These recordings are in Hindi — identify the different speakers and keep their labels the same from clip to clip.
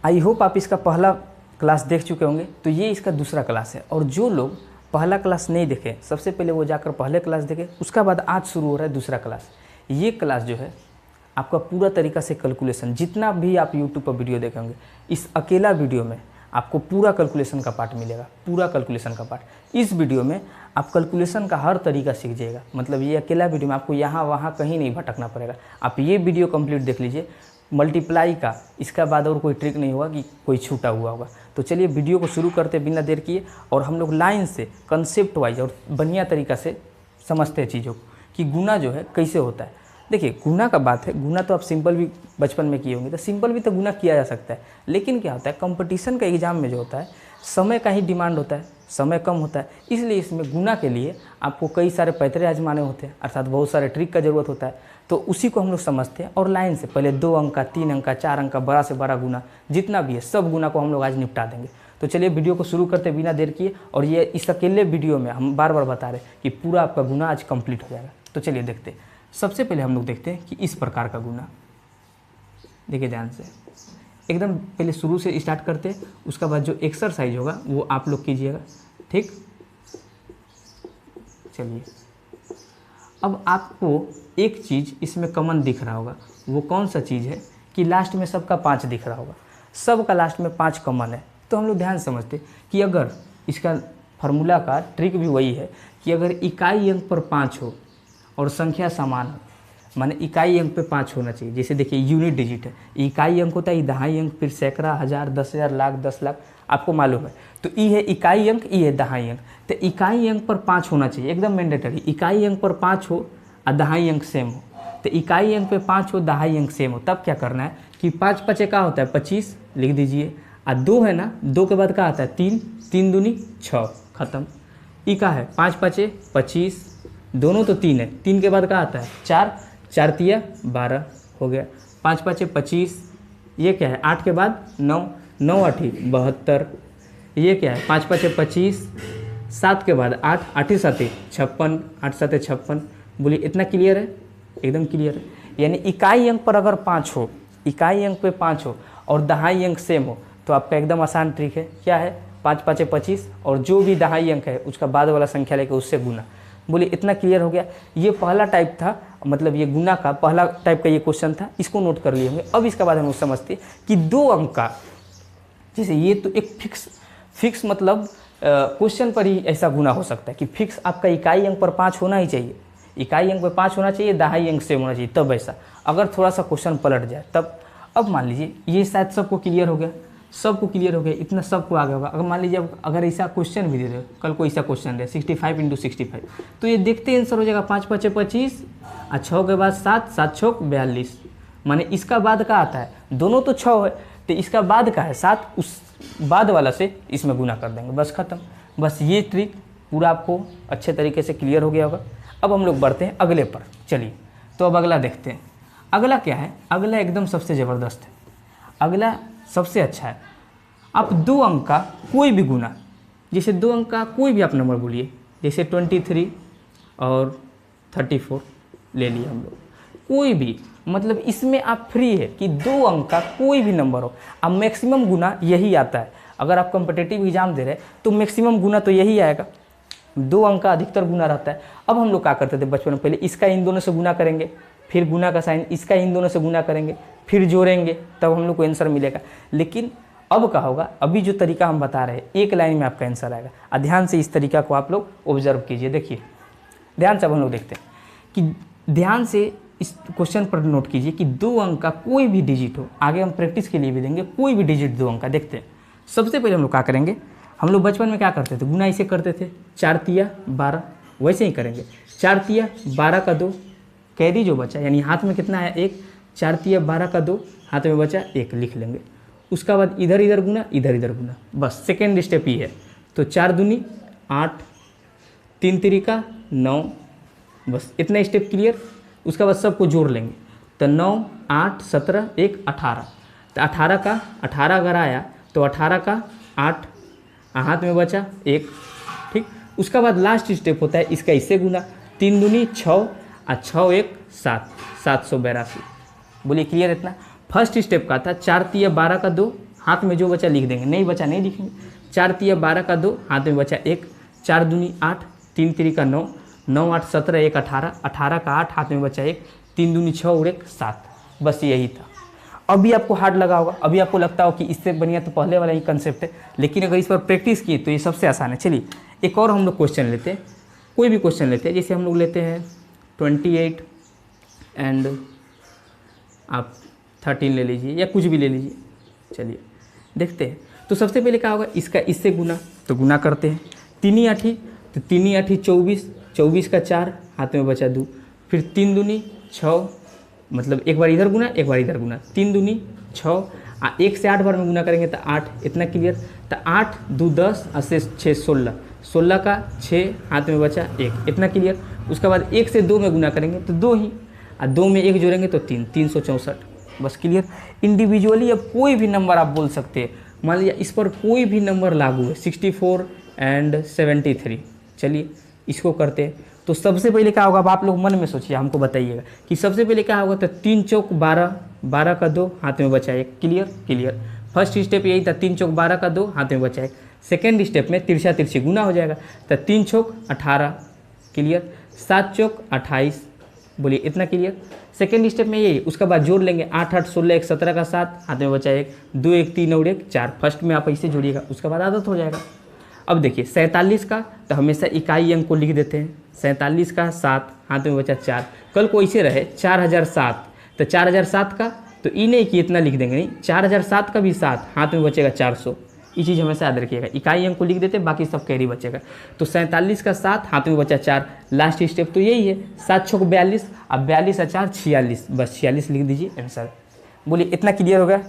Speaker 1: आई होप आप इसका पहला क्लास देख चुके होंगे, तो ये इसका दूसरा क्लास है। और जो लोग पहला क्लास नहीं देखे, सबसे पहले वो जाकर पहले क्लास देखें, उसका बाद आज शुरू हो रहा है दूसरा क्लास। ये क्लास जो है आपका पूरा तरीका से कैलकुलेशन, जितना भी आप यूट्यूब पर वीडियो देखेंगे, इस अकेला वीडियो में आपको पूरा कैलकुलेशन का पार्ट मिलेगा, पूरा कैलकुलेशन का पार्ट। इस वीडियो में आप कैलकुलेशन का हर तरीका सीख जाएगा। मतलब ये अकेला वीडियो में आपको यहाँ वहाँ कहीं नहीं भटकना पड़ेगा। आप ये वीडियो कंप्लीट देख लीजिए मल्टीप्लाई का, इसका बाद और कोई ट्रिक नहीं होगा कि कोई छूटा हुआ होगा। तो चलिए वीडियो को शुरू करते बिना देर किए, और हम लोग लाइन से कंसेप्ट वाइज और बढ़िया तरीका से समझते हैं चीज़ों को कि गुना जो है कैसे होता है। देखिए गुना का बात है, गुना तो आप सिंपल भी बचपन में किए होंगे, तो सिंपल भी तो गुना किया जा सकता है। लेकिन क्या होता है, कंपटीशन का एग्ज़ाम में जो होता है समय का ही डिमांड होता है, समय कम होता है, इसलिए इसमें गुना के लिए आपको कई सारे पैतरे आजमाने होते हैं, अर्थात बहुत सारे ट्रिक का ज़रूरत होता है। तो उसी को हम लोग समझते हैं और लाइन से पहले 2 अंक का, 3 अंक का, 4 अंक का, बड़ा से बड़ा गुना जितना भी है सब गुना को हम लोग आज निपटा देंगे। तो चलिए वीडियो को शुरू करते बिना देर किए। और ये इस अकेले वीडियो में हम बार बार बता रहे हैं कि पूरा आपका गुना आज कंप्लीट हो जाएगा। तो चलिए देखते हैं। सबसे पहले हम लोग देखते हैं कि इस प्रकार का गुना, देखिए ध्यान से, एकदम पहले शुरू से स्टार्ट करते हैं, उसका बाद जो एक्सरसाइज होगा वो आप लोग कीजिएगा, ठीक। चलिए अब आपको एक चीज़ इसमें कॉमन दिख रहा होगा, वो कौन सा चीज़ है कि लास्ट में सबका 5 दिख रहा होगा, सबका लास्ट में 5 कॉमन है। तो हम लोग ध्यान समझते कि अगर इसका फार्मूला का ट्रिक भी वही है कि अगर इकाई अंक पर 5 हो और संख्या समान हो, माने इकाई अंक पे 5 होना चाहिए। जैसे देखिए यूनिट डिजिट है, इकाई अंक होता है दहाई अंक, फिर सैकड़ा, हज़ार, 10,000, लाख, 10 लाख, आपको मालूम है। तो ई है इकाई अंक, ई है दहाई अंक। तो इकाई अंक पर 5 होना चाहिए, एकदम मैंडेटरी। इकाई अंक पर 5 हो और दहाई अंक सेम हो। तो इकाई अंक पे 5 हो, दहाई अंक सेम हो, तब क्या करना है कि 5 पचे का होता है 25, लिख दीजिए। और 2 है ना, 2 के बाद क्या आता है 3, 3 दूनी 6, खत्म। ई का है 5 पचे 25, दोनों तो 3 है, 3 के बाद क्या आता है 4, 4 तिया 12 हो गया। 5 पचे 25, ये क्या है 8 के बाद 9, 9 8 72, ये क्या है 5 पचे 25, 7 के बाद 8, 8 7 56, 8 7 56। बोलिए इतना क्लियर है, एकदम क्लियर है। यानी इकाई अंक पर अगर 5 हो, इकाई अंक पे 5 हो और दहाई अंक सेम हो, तो आपका एकदम आसान ट्रिक है, क्या है 5 5 25, और जो भी दहाई अंक है उसका बाद वाला संख्या लेकर उससे गुना। बोलिए इतना क्लियर हो गया। ये पहला टाइप था, मतलब ये गुना का पहला टाइप का ये क्वेश्चन था, इसको नोट कर लिए होंगे। अब इसके बाद हम लोग समझते कि 2 अंक का, जैसे ये तो एक फिक्स मतलब क्वेश्चन पर ही ऐसा गुना हो सकता है कि फिक्स आपका इकाई अंक पर 5 होना ही चाहिए, इकाई अंक पर 5 होना चाहिए, दहाई अंक से होना चाहिए, तब ऐसा। अगर थोड़ा सा क्वेश्चन पलट जाए तब। अब मान लीजिए ये शायद सबको क्लियर हो गया, सबको क्लियर हो गया, इतना सबको आ गया होगा। अगर मान लीजिए अगर ऐसा क्वेश्चन भी दे रहे हो, कल को ऐसा क्वेश्चन दे 65 × 65, तो ये देखते आंसर हो जाएगा 5 5 25 और 6 के बाद 7, 7 6 42। माने इसका बाद का आता है, दोनों तो 6 है, तो इसका बाद का है 7, उस बाद वाला से इसमें गुना कर देंगे, बस खत्म। बस ये ट्रिक पूरा आपको अच्छे तरीके से क्लियर हो गया होगा। अब हम लोग बढ़ते हैं अगले पर। चलिए तो अब अगला देखते हैं। अगला क्या है, अगला एकदम सबसे ज़बरदस्त है, अगला सबसे अच्छा है। आप 2 अंक का कोई भी गुना, जैसे 2 अंक का कोई भी आप नंबर बोलिए, जैसे 23 और 34 ले लिए हम लोग, कोई भी, मतलब इसमें आप फ्री है कि 2 अंक का कोई भी नंबर हो। अब मैक्सिमम गुना यही आता है, अगर आप कॉम्पिटिटिव एग्जाम दे रहे हैं तो मैक्सिमम गुना तो यही आएगा, 2 अंक का अधिकतर गुना रहता है। अब हम लोग क्या करते थे बचपन में, पहले इसका इन दोनों से गुना करेंगे, फिर गुना का साइन इसका इन दोनों से गुना करेंगे, फिर जोड़ेंगे, तब हम लोग को आंसर मिलेगा। लेकिन अब क्या होगा, अभी जो तरीका हम बता रहे हैं, एक लाइन में आपका आंसर आएगा। और ध्यान से इस तरीका को आप लोग ऑब्जर्व कीजिए। देखिए ध्यान से अब हम लोग देखते हैं कि ध्यान से इस क्वेश्चन पर नोट कीजिए कि 2 अंक का कोई भी डिजिट हो, आगे हम प्रैक्टिस के लिए भी देंगे, कोई भी डिजिट 2 अंक का। देखते हैं सबसे पहले हम लोग क्या करेंगे, हम लोग बचपन में क्या करते थे, गुना इसे करते थे, 4 तिया 12, वैसे ही करेंगे। 4 तिया 12 का 2, कैरी जो बचा, यानी हाथ में कितना है 1, 4 तिया 12 का 2, हाथ में बचा 1, लिख लेंगे। उसका बाद इधर इधर गुना, इधर इधर गुना, बस सेकेंड स्टेप ही है। तो 4 दूनी 8, 3 तिरिका 9, बस इतना स्टेप क्लियर। उसके बाद सबको जोड़ लेंगे, तो 9 8 17 1 18, तो 18 का 18 अगर आया तो 18 का 8, हाथ में बचा 1, ठीक। उसका बाद लास्ट स्टेप होता है इसका इससे गुना, 3 दूनी 6 और 6 1 7, 782। बोलिए क्लियर इतना। फर्स्ट स्टेप का था 4 तिया 12 का 2, हाथ में जो बचा लिख देंगे, नहीं बचा नहीं लिखेंगे। 4 तिया 12 का 2, हाथ में बचा 1, 4 दूनी 8, 3 तिरी का 9, 9 8 17, 1 18, 18 का 8, हाथ में बचा 1, 3 दूनी 6 और 1 7। बस यही था। अभी आपको हार्ड लगा होगा, अभी आपको लगता हो कि इससे बढ़िया तो पहले वाला ही कंसेप्ट है, लेकिन अगर इस पर प्रैक्टिस किए तो ये सबसे आसान है। चलिए एक और हम लोग क्वेश्चन लेते हैं, कोई भी क्वेश्चन लेते हैं। जैसे हम लोग लेते हैं 28 एंड आप 13 ले लीजिए या कुछ भी ले लीजिए। चलिए देखते हैं। तो सबसे पहले क्या होगा, इसका इससे गुना, तो गुना करते हैं। 3 8 तो 3 8 24, 24 का 4, हाथ में बचा 2, फिर 3 दूनी 6, मतलब एक बार इधर गुना एक बार इधर गुना, 3 दूनी 6, 1 से 8 बार में गुना करेंगे तो 8, इतना क्लियर। तो 8 2 10 और से 6 16, 16 का 6, हाथ में बचा 1, इतना क्लियर। उसके बाद 1 से 2 में गुना करेंगे तो 2 ही, और 2 में 1 जोड़ेंगे तो 3, 364। बस क्लियर। इंडिविजुअली अब कोई भी नंबर आप बोल सकते हैं, मान लीजिए इस पर कोई भी नंबर लागू है, 64 एंड 73। चलिए इसको करते हैं। तो सबसे पहले क्या होगा, अब आप लोग मन में सोचिए, हमको बताइएगा कि सबसे पहले क्या होगा। तो 3 चौक 12, 12 का 2, हाथ में बचा 1, क्लियर क्लियर। फर्स्ट स्टेप यही था, 3 चौक 12 का 2, हाथ में बचा 1। सेकेंड स्टेप में तिरछा तिरछी गुना हो जाएगा, तो 3 चौक 18, क्लियर। 7 चौक 28, बोलिए इतना क्लियर। सेकेंड स्टेप में यही, उसके बाद जोड़ लेंगे 8 8 16, 1 17 का 7, हाथ में बचा 1, 2 1 3 और 1 4। फर्स्ट में आप ऐसे जोड़िएगा, उसके बाद आदत हो जाएगा। अब देखिए 47 का, तो हमेशा इकाई अंक को लिख देते हैं। 47 का 7, हाथ में बचा 4। कल को ऐसे रहे 4007, तो 4007 का तो ई नहीं कि इतना लिख देंगे, नहीं, 4007 का भी 7, हाथ में बचेगा 400। ये चीज़ हमेशा याद रखिएगा, इकाई अंक को लिख देते, बाकी सब कैरी बचेगा। तो 47 का 7, हाथ में बचा 4। लास्ट स्टेप तो यही है, 7 छक 42, अब 42 और 4 46, बस 46 लिख दीजिए आंसर। बोलिए इतना क्लियर हो गया,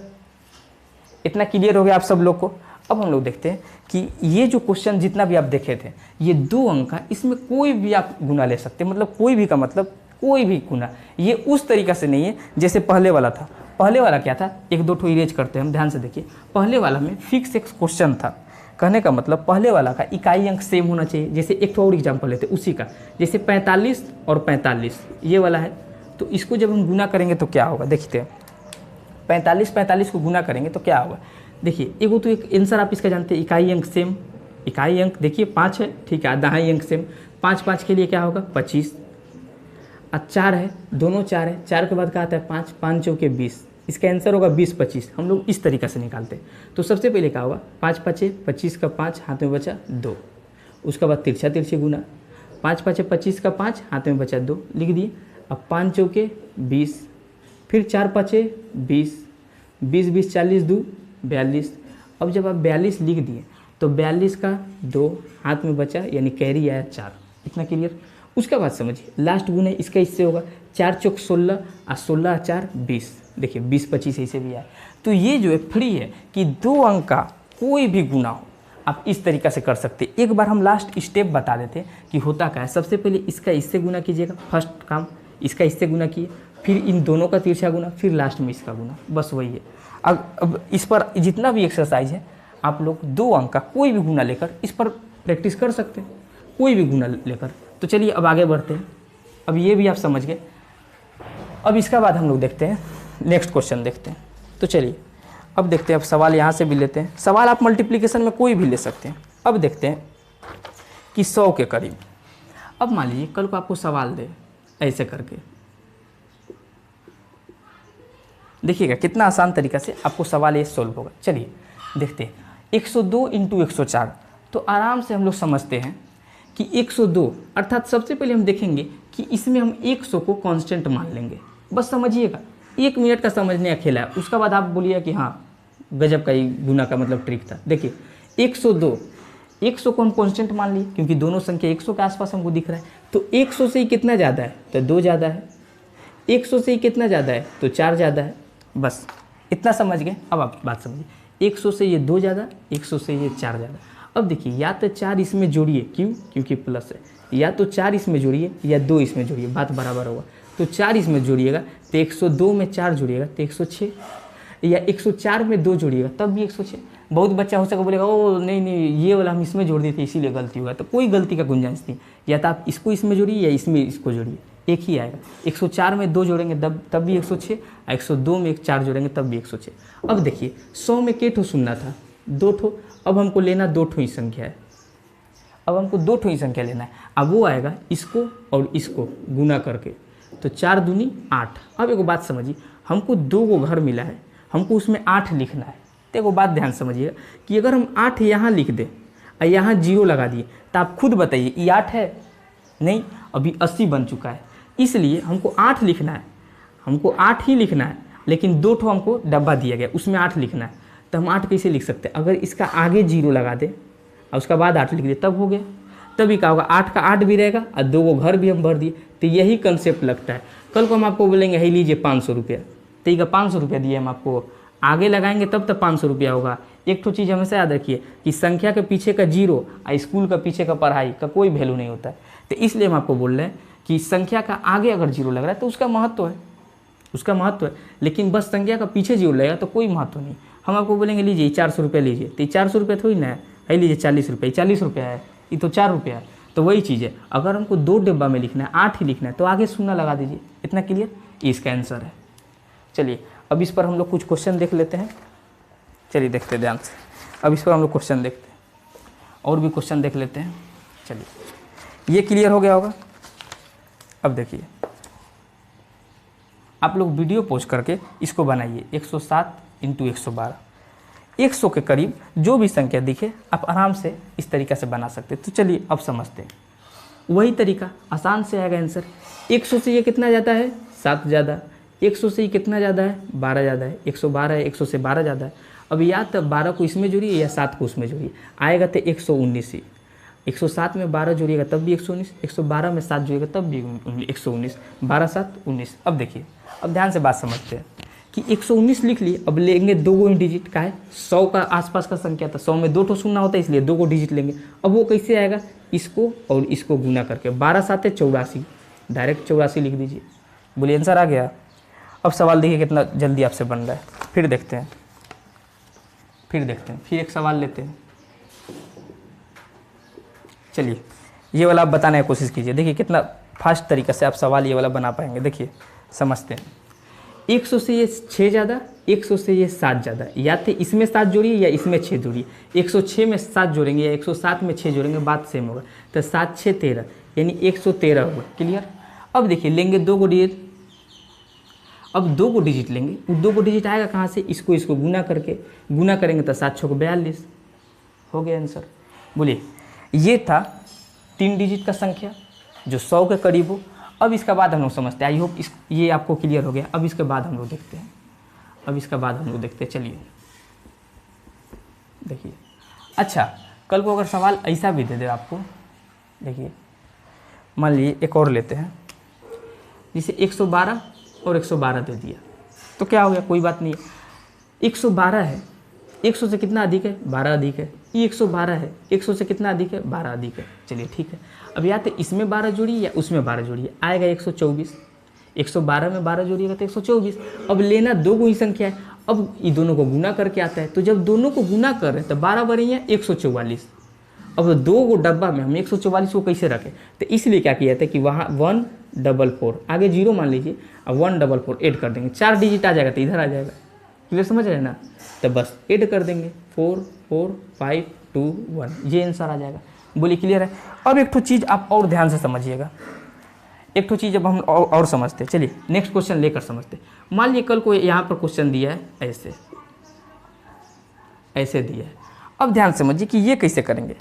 Speaker 1: इतना क्लियर हो गया आप सब लोग को। अब हम लोग देखते हैं कि ये जो क्वेश्चन जितना भी आप देखे थे, ये 2 अंक का, इसमें कोई भी आप गुना ले सकते हैं, मतलब कोई भी का मतलब कोई भी गुना। ये उस तरीक़ा से नहीं है जैसे पहले वाला था। पहले वाला क्या था, 1 2 ठो इरेज करते हैं हम, ध्यान से देखिए। पहले वाला में फिक्स एक क्वेश्चन था, कहने का मतलब पहले वाला का इकाई अंक सेम होना चाहिए। जैसे एक और एग्जाम्पल लेते उसी का, जैसे 45 और 45 ये वाला है, तो इसको जब हम गुना करेंगे तो क्या होगा, देखते हैं। 45 को गुना करेंगे तो क्या होगा, देखिए एगो तो एक आंसर आप इसका जानते हैं, इकाई अंक सेम। इकाई अंक देखिए 5 है, ठीक है, दहाई अंक सेम। 5 5 के लिए क्या होगा 25, और 4 है, दोनों 4 है, 4 के बाद क्या आता है 5, 5 चौके 20, इसका आंसर होगा 20 25। हम लोग इस तरीक़े से निकालते हैं। तो सबसे पहले क्या होगा, 5 5 25 का 5, हाथ में बचा 2। उसके बाद तिरछा तिरछी गुना, 5 5 25 का 5, हाथ में बचा 2, लिख दिए। अब 5 चौके 20, फिर 4 5 20, 20 20 40 2 42। अब जब आप 42 लिख दिए तो 42 का 2, हाथ में बचा यानी कैरी आया 4, इतना क्लियर। उसके बाद समझिए लास्ट गुना है इसका, इससे होगा 4 चौक 16 और 16 4 20, देखिए 20 25 ऐसे भी आया। तो ये जो है फ्री है कि 2 अंक का कोई भी गुना हो आप इस तरीक़ा से कर सकते हैं। एक बार हम लास्ट स्टेप बता देते हैं कि होता क्या है। सबसे पहले इसका इससे गुना कीजिएगा, फर्स्ट काम इसका इससे गुना किए, फिर इन दोनों का तिरछा गुना, फिर लास्ट में इसका गुना, बस वही है। अब इस पर जितना भी एक्सरसाइज है आप लोग 2 अंक का कोई भी गुना लेकर इस पर प्रैक्टिस कर सकते हैं, कोई भी गुना लेकर। तो चलिए अब आगे बढ़ते हैं। अब ये भी आप समझ गए। अब इसका बाद हम लोग देखते हैं नेक्स्ट क्वेश्चन देखते हैं। तो चलिए अब देखते हैं, अब सवाल यहाँ से भी लेते हैं। सवाल आप मल्टीप्लिकेशन में कोई भी ले सकते हैं। अब देखते हैं कि 100 के करीब। अब मान लीजिए कल को आपको सवाल दे ऐसे करके, देखिएगा कितना आसान तरीका से आपको सवाल ये सोल्व होगा। चलिए देखते हैं। 102 × 104, तो आराम से हम लोग समझते हैं कि 102, अर्थात सबसे पहले हम देखेंगे कि इसमें हम 100 को कांस्टेंट मान लेंगे। बस समझिएगा, 1 मिनट का समझने का खेला है। उसके बाद आप बोलिए कि हाँ गजब का ही गुना का मतलब ट्रिक था। देखिए 102, 100 को हम कांस्टेंट मान लिए क्योंकि दोनों संख्या 100 के आसपास हमको दिख रहा है। तो 100 से ही कितना ज़्यादा है, तो 2 ज़्यादा है। 100 से ही कितना ज़्यादा है, तो 4 ज़्यादा है। बस इतना समझ गए। अब आप बात समझिए, 100 से ये 2 ज़्यादा, 100 से ये 4 ज़्यादा। अब देखिए या तो 4 इसमें जोड़िए, क्यों, क्योंकि प्लस है, या तो 4 इसमें जोड़िए या 2 इसमें जोड़िए, बात बराबर होगा। तो 4 इसमें जोड़िएगा तो 102 में 4 जोड़िएगा तो 106, या 104 में 2 जोड़िएगा तब भी 106। बहुत बच्चा हो सके बोलेगा ओ नहीं नहीं ये वाला हम इसमें जोड़ देते इसीलिए गलती हुआ, तो कोई गलती का गुंजाइश नहीं। या तो आप इसको इसमें जोड़िए या इसमें इसको जोड़िए, एक ही आएगा। 104 में 2 जोड़ेंगे तब भी 106, 102 में 4 जोड़ेंगे तब भी 106। अब देखिए 100 में के ठो शून्य था, 2 ठो। अब हमको लेना 2 ठो ही संख्या है, अब हमको 2 ठो ही संख्या लेना है। अब वो आएगा इसको और इसको गुना करके, तो 4 दूनी 8। अब एगो बात समझिए, हमको 2 गो घर मिला है, हमको उसमें 8 लिखना है। तो एगो बात ध्यान समझिएगा कि अगर हम 8 यहाँ लिख दें और यहाँ 0 लगा दिए तो आप खुद बताइए ये 8 है? नहीं, अभी 80 बन चुका है। इसलिए हमको 8 लिखना है, हमको 8 ही लिखना है, लेकिन 2 ठो हमको डब्बा दिया गया उसमें 8 लिखना है। तो हम 8 कैसे लिख सकते हैं? अगर इसका आगे 0 लगा दें और उसका बाद 8 लिख दे तब हो गया। तभी क्या होगा, 8 का 8 भी रहेगा और 2 गो घर भी हम भर दिए। तो यही कंसेप्ट लगता है। कल को हम आपको बोलेंगे है लीजिए 500 रुपया, तो ये 500 रुपया दिए हम आपको, आगे लगाएंगे तब तक 500 रुपया होगा। एक तो चीज़ हमेशा याद रखिए कि संख्या के पीछे का 0 और स्कूल का पीछे का पढ़ाई का कोई वैल्यू नहीं होता है। तो इसलिए हम आपको बोल रहे हैं कि संख्या का आगे अगर 0 लग रहा है तो उसका महत्व है, उसका महत्व है। लेकिन बस संख्या का पीछे 0 लगेगा तो कोई महत्व नहीं। हम आपको बोलेंगे लीजिए 400 रुपया लीजिए, तो 400 रुपया थोड़ी ना है लीजिए 40 रुपये, 40 रुपया है, ये तो 4 रुपया है। तो वही चीज़ है, अगर हमको 2 डिब्बा में लिखना है, 8 ही लिखना है, तो आगे शून्य लगा दीजिए। इतना क्लियर, ये इसका आंसर है। चलिए अब इस पर हम लोग कुछ क्वेश्चन देख लेते हैं। चलिए देखते हैं ध्यान से, अब इस पर हम लोग क्वेश्चन देखते हैं, और भी क्वेश्चन देख लेते हैं। चलिए ये क्लियर हो गया होगा। अब देखिए आप लोग वीडियो पॉज करके इसको बनाइए। 107 × 112, 100 के करीब जो भी संख्या दिखे आप आराम से इस तरीक़ा से बना सकते हैं। तो चलिए अब समझते हैं, वही तरीका आसान से आएगा आंसर। 100 से ये कितना ज़्यादा है? 7 ज़्यादा। 100 से ये कितना ज़्यादा है? 12 ज़्यादा है। 112 है, 100 से 12 ज़्यादा है। अब या तो 12 को इसमें जोड़िए या 7 को उसमें जोड़िए, आएगा तो 119 ही। 107 में 12 जोड़िएगा तब भी 119, 112 में 7 जोड़िएगा तब भी 119, 12 7 19। अब देखिए, अब ध्यान से बात समझते हैं कि 119 लिख लिए। अब लेंगे 2 गो डिजिट का है, 100 का आसपास का संख्या था, 100 में 2 ठो शून्य होता है, इसलिए 2 गो डिजिट लेंगे। अब वो कैसे आएगा? इसको और इसको गुना करके, 12 7 84, डायरेक्ट 84 लिख दीजिए। बोलिए आंसर आ गया। अब सवाल देखिए कितना जल्दी आपसे बन रहा है। फिर देखते हैं, फिर एक सवाल लेते हैं। चलिए ये वाला आप बताने की कोशिश कीजिए, देखिए कितना फास्ट तरीके से आप सवाल ये वाला बना पाएंगे। देखिए समझते हैं, 100 से ये 6 ज़्यादा, 100 से ये 7 ज़्यादा, या तो इसमें 7 जोड़िए या इसमें 6 जोड़िए। 106 में 7 जोड़ेंगे या 107 में 6 जोड़ेंगे, बात सेम होगा। तो 7 6 13 यानी 113 होगा। क्लियर। अब देखिए लेंगे 2 गो डिजिट, अब 2 गो डिजिट लेंगे। वो 2 गो डिजिट आएगा कहाँ से? इसको गुना करके, गुना करेंगे तो 7 6 42 हो गया आंसर। बोलिए ये था 3 डिजिट का संख्या जो 100 के करीब हो। अब इसका बाद हम लोग समझते हैं, आई होप ये आपको क्लियर हो गया। अब इसके बाद हम लोग देखते हैं, चलिए देखिए। अच्छा, कल को अगर सवाल ऐसा भी दे दे आपको, देखिए मान लीजिए एक और लेते हैं, जिसे 112 और 112 दे दिया, तो क्या हो गया? कोई बात नहीं है, 112 है, 100 से कितना अधिक है? 12 अधिक है। ये 112 है, 100 से कितना अधिक है? 12 अधिक है। चलिए ठीक है। अब या तो इसमें 12 जोड़िए या उसमें 12 जोड़िए, आएगा 124। 112 में 12 जोड़िएगा तो 124। अब लेना 2 गो ही संख्या है, अब ये दोनों को गुना करके आता है। तो जब दोनों को गुना कर रहे हैं तो 12 बनेंगे 144। अब 2 गो डब्बा में हम 144 को कैसे रखें? तो इसलिए क्या किया था कि वहाँ 144 आगे 0 मान लीजिए, अब 144 ऐड कर देंगे, 4 डिजिट आ जाएगा तो इधर आ जाएगा। क्लियर समझ रहे हैं ना? तो बस ऐड कर देंगे 4 4 5 2 1, ये आंसर आ जाएगा। बोलिए क्लियर है। अब एक तो चीज़ आप और ध्यान से समझिएगा, एक तो चीज़ अब हम और समझते हैं। चलिए नेक्स्ट क्वेश्चन लेकर समझते हैं। मान लीजिए कल को यहाँ पर क्वेश्चन दिया है, ऐसे दिया है। अब ध्यान समझिए कि ये कैसे करेंगे।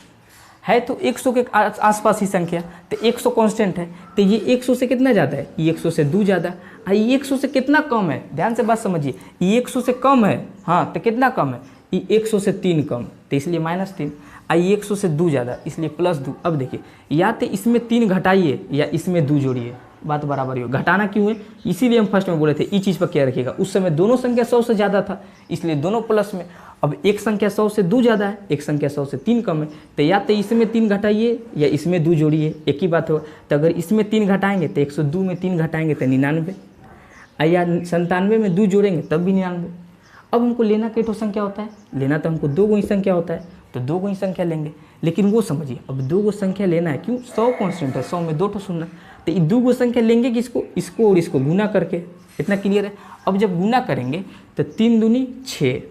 Speaker 1: है तो 100 के आसपास ही संख्या, तो 100 कांस्टेंट है, तो ये 100 से कितना ज़्यादा है? ये 100 से 2 ज़्यादा। ये 100 से कितना कम है? ध्यान से बात समझिए, ये 100 से कम है, हाँ तो कितना कम है? ये 100 से 3 कम, तो इसलिए -3। ये 100 से 2 ज़्यादा, इसलिए +2। अब देखिए या तो इसमें 3 घटाइए या इसमें 2 जोड़िए, बात बराबर ही हो। घटाना क्यों है? इसीलिए हम फर्स्ट में बोले थे, इस चीज़ पर क्या रखिएगा। उस समय दोनों संख्या 100 से ज़्यादा था, इसलिए दोनों प्लस में। अब एक संख्या 100 से 2 ज़्यादा है, एक संख्या 100 से 3 कम है, तो या तो इसमें 3 घटाइए या इसमें 2 जोड़िए, एक ही बात होगा। तो अगर इसमें 3 घटाएंगे तो 102 में 3 घटाएंगे तो 99, या 97 में 2 जोड़ेंगे तब भी 99। अब हमको लेना कितनी संख्या होता है? लेना तो हमको 2 गो ही संख्या होता है, तो 2 गो ही संख्या लेंगे। लेकिन वो समझिए, अब 2 गो संख्या लेना है, क्यों? 100 कॉन्स्टेंट है, 100 में 2 ठो शून्य, तो ये दो गो संख्या लेंगे कि इसको और इसको गुना करके, इतना क्लियर है। अब जब गुना करेंगे तो 3 दूनी 6,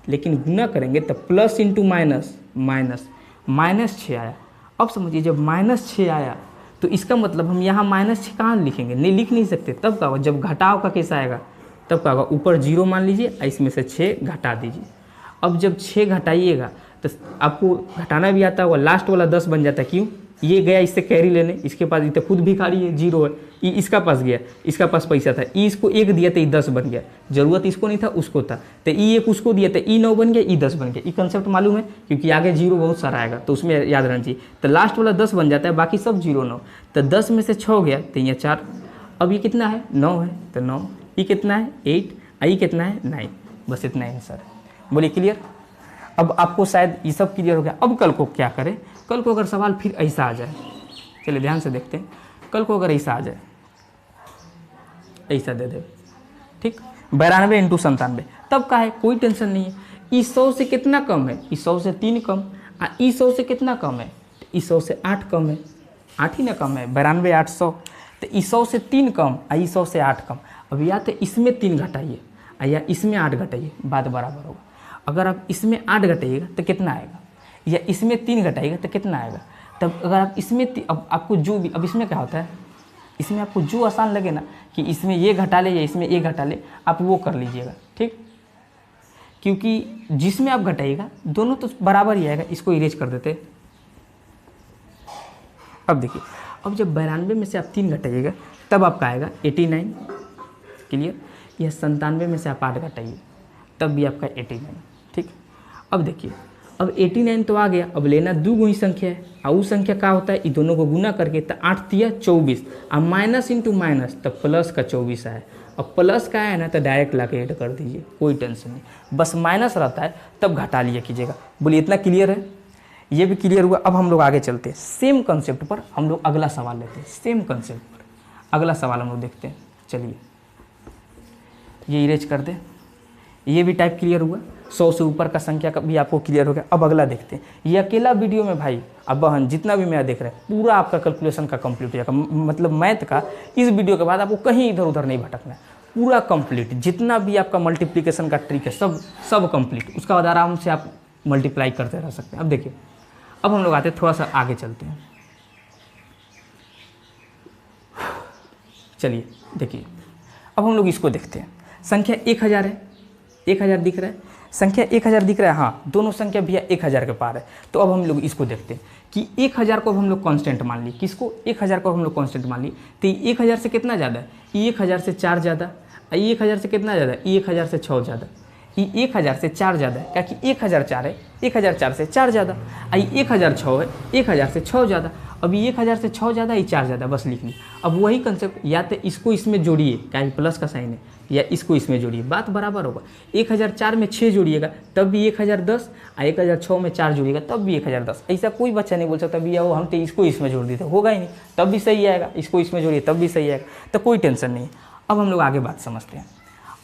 Speaker 1: लेकिन गुना करेंगे तो प्लस इंटू माइनस, माइनस 6 आया। अब समझिए जब -6 आया तो इसका मतलब हम यहाँ -6 कहाँ लिखेंगे, नहीं लिख नहीं सकते। तब क्या होगा, जब घटाव का केस आएगा तब क्या होगा, ऊपर 0 मान लीजिए और इसमें से 6 घटा दीजिए। अब जब 6 घटाइएगा तो आपको घटाना भी आता होगा, लास्ट वाला 10 बन जाता है। क्यों, ये गया इससे कैरी लेने, इसके पास तो खुद भिखारी है, 0 है, ये इसका पास गया, इसका पास पैसा था, ये इसको 1 दिया तो ये 10 बन गया, जरूरत इसको नहीं था उसको था, तो ये 1 उसको दिया तो ये 9 बन गया, ये 10 बन गया। ये कंसेप्ट मालूम है, क्योंकि आगे 0 बहुत सारा आएगा तो उसमें याद रहना चाहिए। तो लास्ट वाला 10 बन जाता है, बाकी सब 0 9, तो 10 में से 6 गया तो ये 4। अब ये कितना है, 9 है, तो 9, ये कितना है 8, ये कितना है 9, बस इतना आंसर है। बोलिए क्लियर। अब आपको शायद ये सब क्लियर हो गया। अब कल को क्या करें, कल को अगर सवाल फिर ऐसा आ जाए, चलिए ध्यान से देखते हैं, कल को अगर ऐसा आ जाए, ऐसा दे दे, ठीक, 92 इंटू 97, तब का है, कोई टेंशन नहीं है। इस 100 से कितना कम है, इस 100 से 3 कम, इस 100 से कितना कम है, इस 100 से 8 कम है, 8 ही ना कम है, 92 800, तो इस 100 से 3 कम, इस 100 से 8 कम। अब या तो इसमें 3 घटाइए या इसमें 8 घटाइए, बात बराबर होगा। अगर आप इसमें 8 घटाइएगा तो कितना आएगा, या इसमें 3 घटाइएगा तो कितना आएगा। तब अगर आप इसमें अब आपको जो भी, अब इसमें क्या होता है, इसमें आपको जो आसान लगे ना कि इसमें ये घटा ले या इसमें ये घटा ले, आप वो कर लीजिएगा, ठीक, क्योंकि जिसमें आप घटाइएगा दोनों तो बराबर ही आएगा। इसको इरेज कर देते। अब देखिए, अब जब 92 में से आप 3 घटाइएगा तब आपका आएगा 89, क्लियर। या 97 में से आप 8 घटाइए तब भी आपका 89, ठीक। अब देखिए, अब 89 तो आ गया, अब लेना 2 गो ही संख्या है, और वो संख्या क्या होता है, इन दोनों को गुना करके तो 8 तिया 24, अब माइनस इंटू माइनस तब प्लस का 24 आया। अब प्लस का है ना तो डायरेक्ट ला के ऐड कर दीजिए, कोई टेंशन नहीं, बस माइनस रहता है तब घटा लिया कीजिएगा। बोलिए इतना क्लियर है, ये भी क्लियर हुआ। अब हम लोग आगे चलते हैं, सेम कंसेप्ट पर हम लोग अगला सवाल लेते हैं, सेम कंसेप्ट पर अगला सवाल हम लोग देखते हैं। चलिए ये इरेज कर दे, ये भी टाइप क्लियर हुआ, 100 से ऊपर का संख्या का भी आपको क्लियर हो गया। अब अगला देखते हैं, ये अकेला वीडियो में भाई अब बहन जितना भी मेरा देख रहे हैं पूरा आपका कैलकुलेशन का कंप्लीट हो जाएगा, मतलब मैथ का इस वीडियो के बाद आपको कहीं इधर उधर नहीं भटकना है, पूरा कंप्लीट, जितना भी आपका मल्टीप्लिकेशन का ट्रिक है सब कंप्लीट, उसका बाद आराम से आप मल्टीप्लाई करते रह सकते हैं। अब देखिए, अब हम लोग आते हैं, थोड़ा सा आगे चलते हैं। चलिए देखिए, अब हम लोग इसको देखते हैं। संख्या 1000 है, 1000 दिख रहा है, संख्या 1000 दिख रहा है, हाँ दोनों संख्या भैया 1000 के पार है। तो अब हम लोग इसको देखते हैं कि 1000 को हम लोग कांस्टेंट मान ली, किसको, 1000 को हम लोग कांस्टेंट मान ली, तो 1000 से कितना ज़्यादा है, 1000 से 4 ज़्यादा, 1000 से कितना ज़्यादा है, 1000 से 6 ज़्यादा, 1000 से 4 ज़्यादा है, क्या कि 1004 है, 1004 से 4 ज़्यादा, 1006 है, 1000 से 6 ज़्यादा। अब 1000 से 6 ज़्यादा, ये 4 ज़्यादा, बस लिख ली। अब वही कंसेप्ट, या तो इसको इसमें जोड़िए, क्या कि प्लस का साइन है, या इसको इसमें जोड़िए, बात बराबर होगा। 1004 में 6 जोड़िएगा तब भी 1010, और 1006 में 4 जोड़िएगा तब भी 1010। ऐसा कोई बच्चा नहीं बोल सकता भैया वो हम तो इसको इसमें जोड़ देते, होगा ही नहीं, तब भी सही आएगा, इसको इसमें जोड़िए तब भी सही आएगा, तो कोई टेंशन नहीं है। अब हम लोग आगे बात समझते हैं।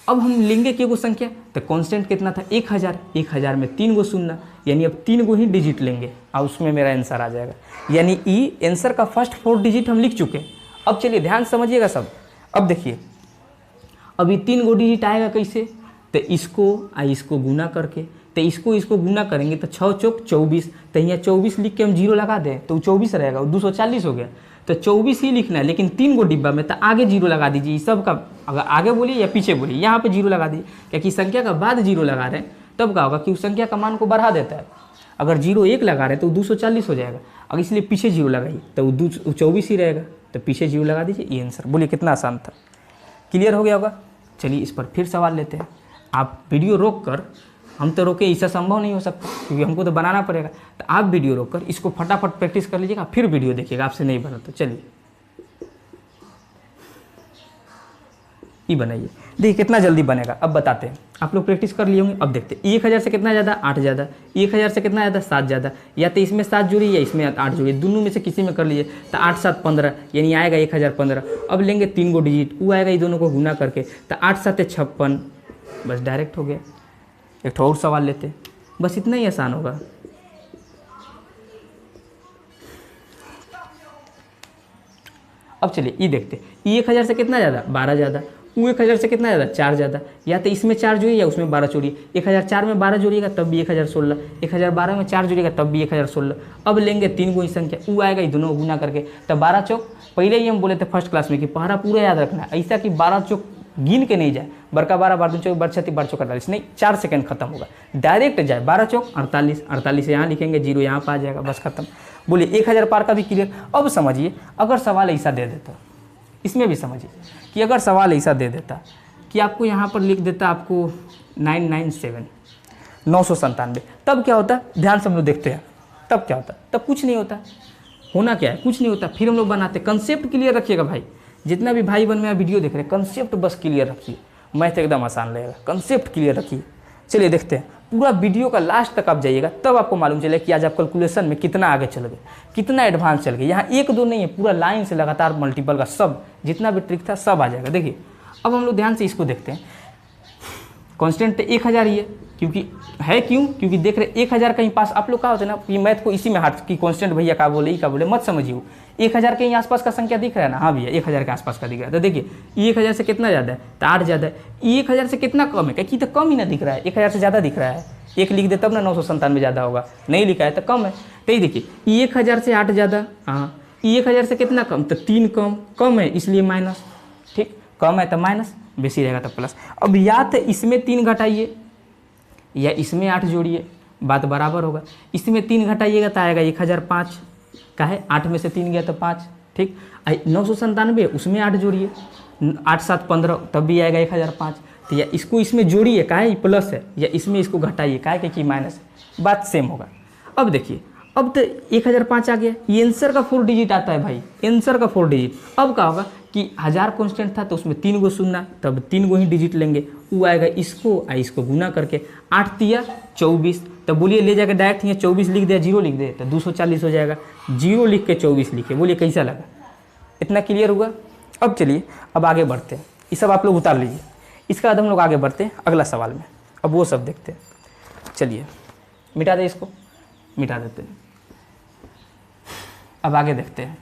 Speaker 1: अब हम लेंगे क्या को संख्या, तो कांस्टेंट कितना था 1000, 1000 में 3 गो शून्य, यानी अब 3 गो ही डिजिट लेंगे और उसमें मेरा आंसर आ जाएगा, यानी ई आंसर का फर्स्ट 4 डिजिट हम लिख चुके हैं। अब चलिए ध्यान समझिएगा सब। अब देखिए, अभी 3 गो डिजिट आएगा कैसे, तो इसको गुना करके, तो इसको गुना करेंगे तो 6 चौक 24, तो यहाँ 24 लिख के हम 0 लगा दें तो 24 रहेगा, 240 हो गया, तो 24 ही लिखना है, लेकिन 3 गो डिब्बा में तो आगे 0 लगा दीजिए। सब का अगर आगे बोलिए या पीछे बोलिए, यहाँ पे 0 लगा दीजिए, क्योंकि संख्या का बाद 0 लगा रहे हैं तब क्या होगा कि उस संख्या का मान को बढ़ा देता है। अगर 0 1 लगा रहे हैं तो 240 हो जाएगा, अगर इसलिए पीछे 0 लगाइए तो 24 ही रहेगा, तो पीछे 0 लगा दीजिए, ये आंसर। बोलिए कितना आसान था, क्लियर हो गया होगा। चलिए इस पर फिर सवाल लेते हैं। आप वीडियो रोक कर, हम तो रोके इससे संभव नहीं हो सकता क्योंकि हमको तो बनाना पड़ेगा, तो आप वीडियो रोक कर इसको फटाफट प्रैक्टिस कर लीजिएगा, फिर वीडियो देखिएगा, आपसे नहीं बना तो चलिए ये बनाइए, देखिए कितना जल्दी बनेगा। अब बताते हैं, आप लोग प्रैक्टिस कर लिए होंगे। अब देखते हैं 1000 से कितना ज़्यादा, 8 ज़्यादा, 1000 से कितना ज़्यादा, 7 ज़्यादा, या तो इसमें 7 जोड़िए या इसमें 8 जोड़िए, दोनों में से किसी में कर लीजिए, तो 8 7 15 यानी आएगा 1015। अब लेंगे 3 गो डिजिट, वो आएगा, ये दोनों को गुना करके, तो 8 7 56, बस डायरेक्ट हो गया। एक और सवाल लेते हैं, बस इतना ही आसान होगा। अब चलिए ये देखते हैं, ये 1000 से कितना ज़्यादा, 12 ज़्यादा, वो 1000 से कितना ज़्यादा, 4 ज़्यादा, या तो इसमें 4 जोड़िए या उसमें 12 जोड़िए। 1004 में 12 जोड़िएगा तब भी 1016, 1012 में 4 जोड़िएगा तब भी 1016। अब लेंगे 3 को ही संख्या, वो आएगा, ये दोनों गुना करके, तब 12 चौक, पहले ही हम बोले थे फर्स्ट क्लास में कि पहरा पूरा याद रखना है, ऐसा कि 12 चौक गिन के नहीं जाए, बड़का 12, 12 चौक 12 12 चौक 48, नहीं 4 सेकंड खत्म होगा, डायरेक्ट जाए 12 चौक 48, 48 यहाँ लिखेंगे, 0 यहाँ पर आ जाएगा, बस खत्म। बोलिए 1000 पार का भी क्लियर। अब समझिए अगर सवाल ऐसा दे देता, इसमें भी समझिए कि अगर सवाल ऐसा दे देता कि आपको यहाँ पर लिख देता आपको 997, 997, तब क्या होता, ध्यान से हम लोग देखते हैं, तब क्या होता, तब कुछ नहीं होता। होना क्या है, कुछ नहीं होता। फिर हम लोग बनाते, कंसेप्ट क्लियर रखिएगा भाई, जितना भी भाई बहन मेरा वीडियो देख रहे हैं, कंसेप्ट बस क्लियर रखिए, मैथ एकदम आसान लगेगा, कंसेप्ट क्लियर रखिए। चलिए देखते हैं, पूरा वीडियो का लास्ट तक आप जाइएगा, तब आपको मालूम चलेगा कि आज आप कैलकुलेशन में कितना आगे चल गए, कितना एडवांस चल गए। यहाँ 1 2 नहीं है, पूरा लाइन से लगातार मल्टीपल का सब जितना भी ट्रिक था सब आ जाएगा। देखिए अब हम लोग ध्यान से इसको देखते हैं, कांस्टेंट 1000 ही है, क्योंकि है क्यों, क्योंकि देख रहे 1000 कहीं पास, आप लोग क्या होते हैं ना कि मैथ को इसी में हाथ की कांस्टेंट भैया का बोले, का बोले मत समझिए। 1000 के आसपास का संख्या दिख रहा है ना, हाँ भैया 1000 के आसपास का दिख रहा है। तो देखिए 1000 से कितना ज़्यादा है, तो 8 ज़्यादा है। 1000 से कितना कम है, कि तो कम ही ना दिख रहा है, 1000 से ज़्यादा दिख रहा है, एक लिख दे तब ना 997 ज़्यादा होगा, नहीं लिखा है तो कम है। तो ये देखिए 1000 से 8 ज़्यादा, हाँ 1000 से कितना कम, तो 3 कम, कम है इसलिए माइनस, ठीक, कम है तो माइनस, बेसी रहेगा तो प्लस। अब या तो इसमें 3 घटाइए या इसमें 8 जोड़िए, बात बराबर होगा। इसमें 3 घटाइएगा तो आएगा 1005 का है, 8 में से 3 गया तो 5, ठीक। 997 उसमें 8 जोड़िए, 8 7 15 तब भी आएगा 1005। तो या इसको इसमें जोड़िए का है प्लस है, या इसमें इसको घटाइए का है कि माइनस है, बात सेम होगा। अब देखिए अब तो 1005 आ गया, ये आंसर का 4 डिजिट आता है भाई, आंसर का 4 डिजिट। अब क्या होगा कि 1000 कांस्टेंट था तो उसमें 3 गो सुनना, तब 3 गो ही डिजिट लेंगे, वो आएगा इसको गुना करके 8 तिया 24, तब बोलिए ले जाकर डायरेक्ट यहाँ 24 लिख दिया, 0 लिख दे तो 240 हो जाएगा, 0 लिख के 24 लिखे। बोलिए कैसा लगा, इतना क्लियर हुआ। अब चलिए अब आगे बढ़ते हैं, ये सब आप लोग उतार लीजिए, इसके बाद हम लोग आगे बढ़ते हैं अगला सवाल में, अब वो सब देखते हैं। चलिए मिटा दे, इसको मिटा देते हैं, अब आगे देखते हैं।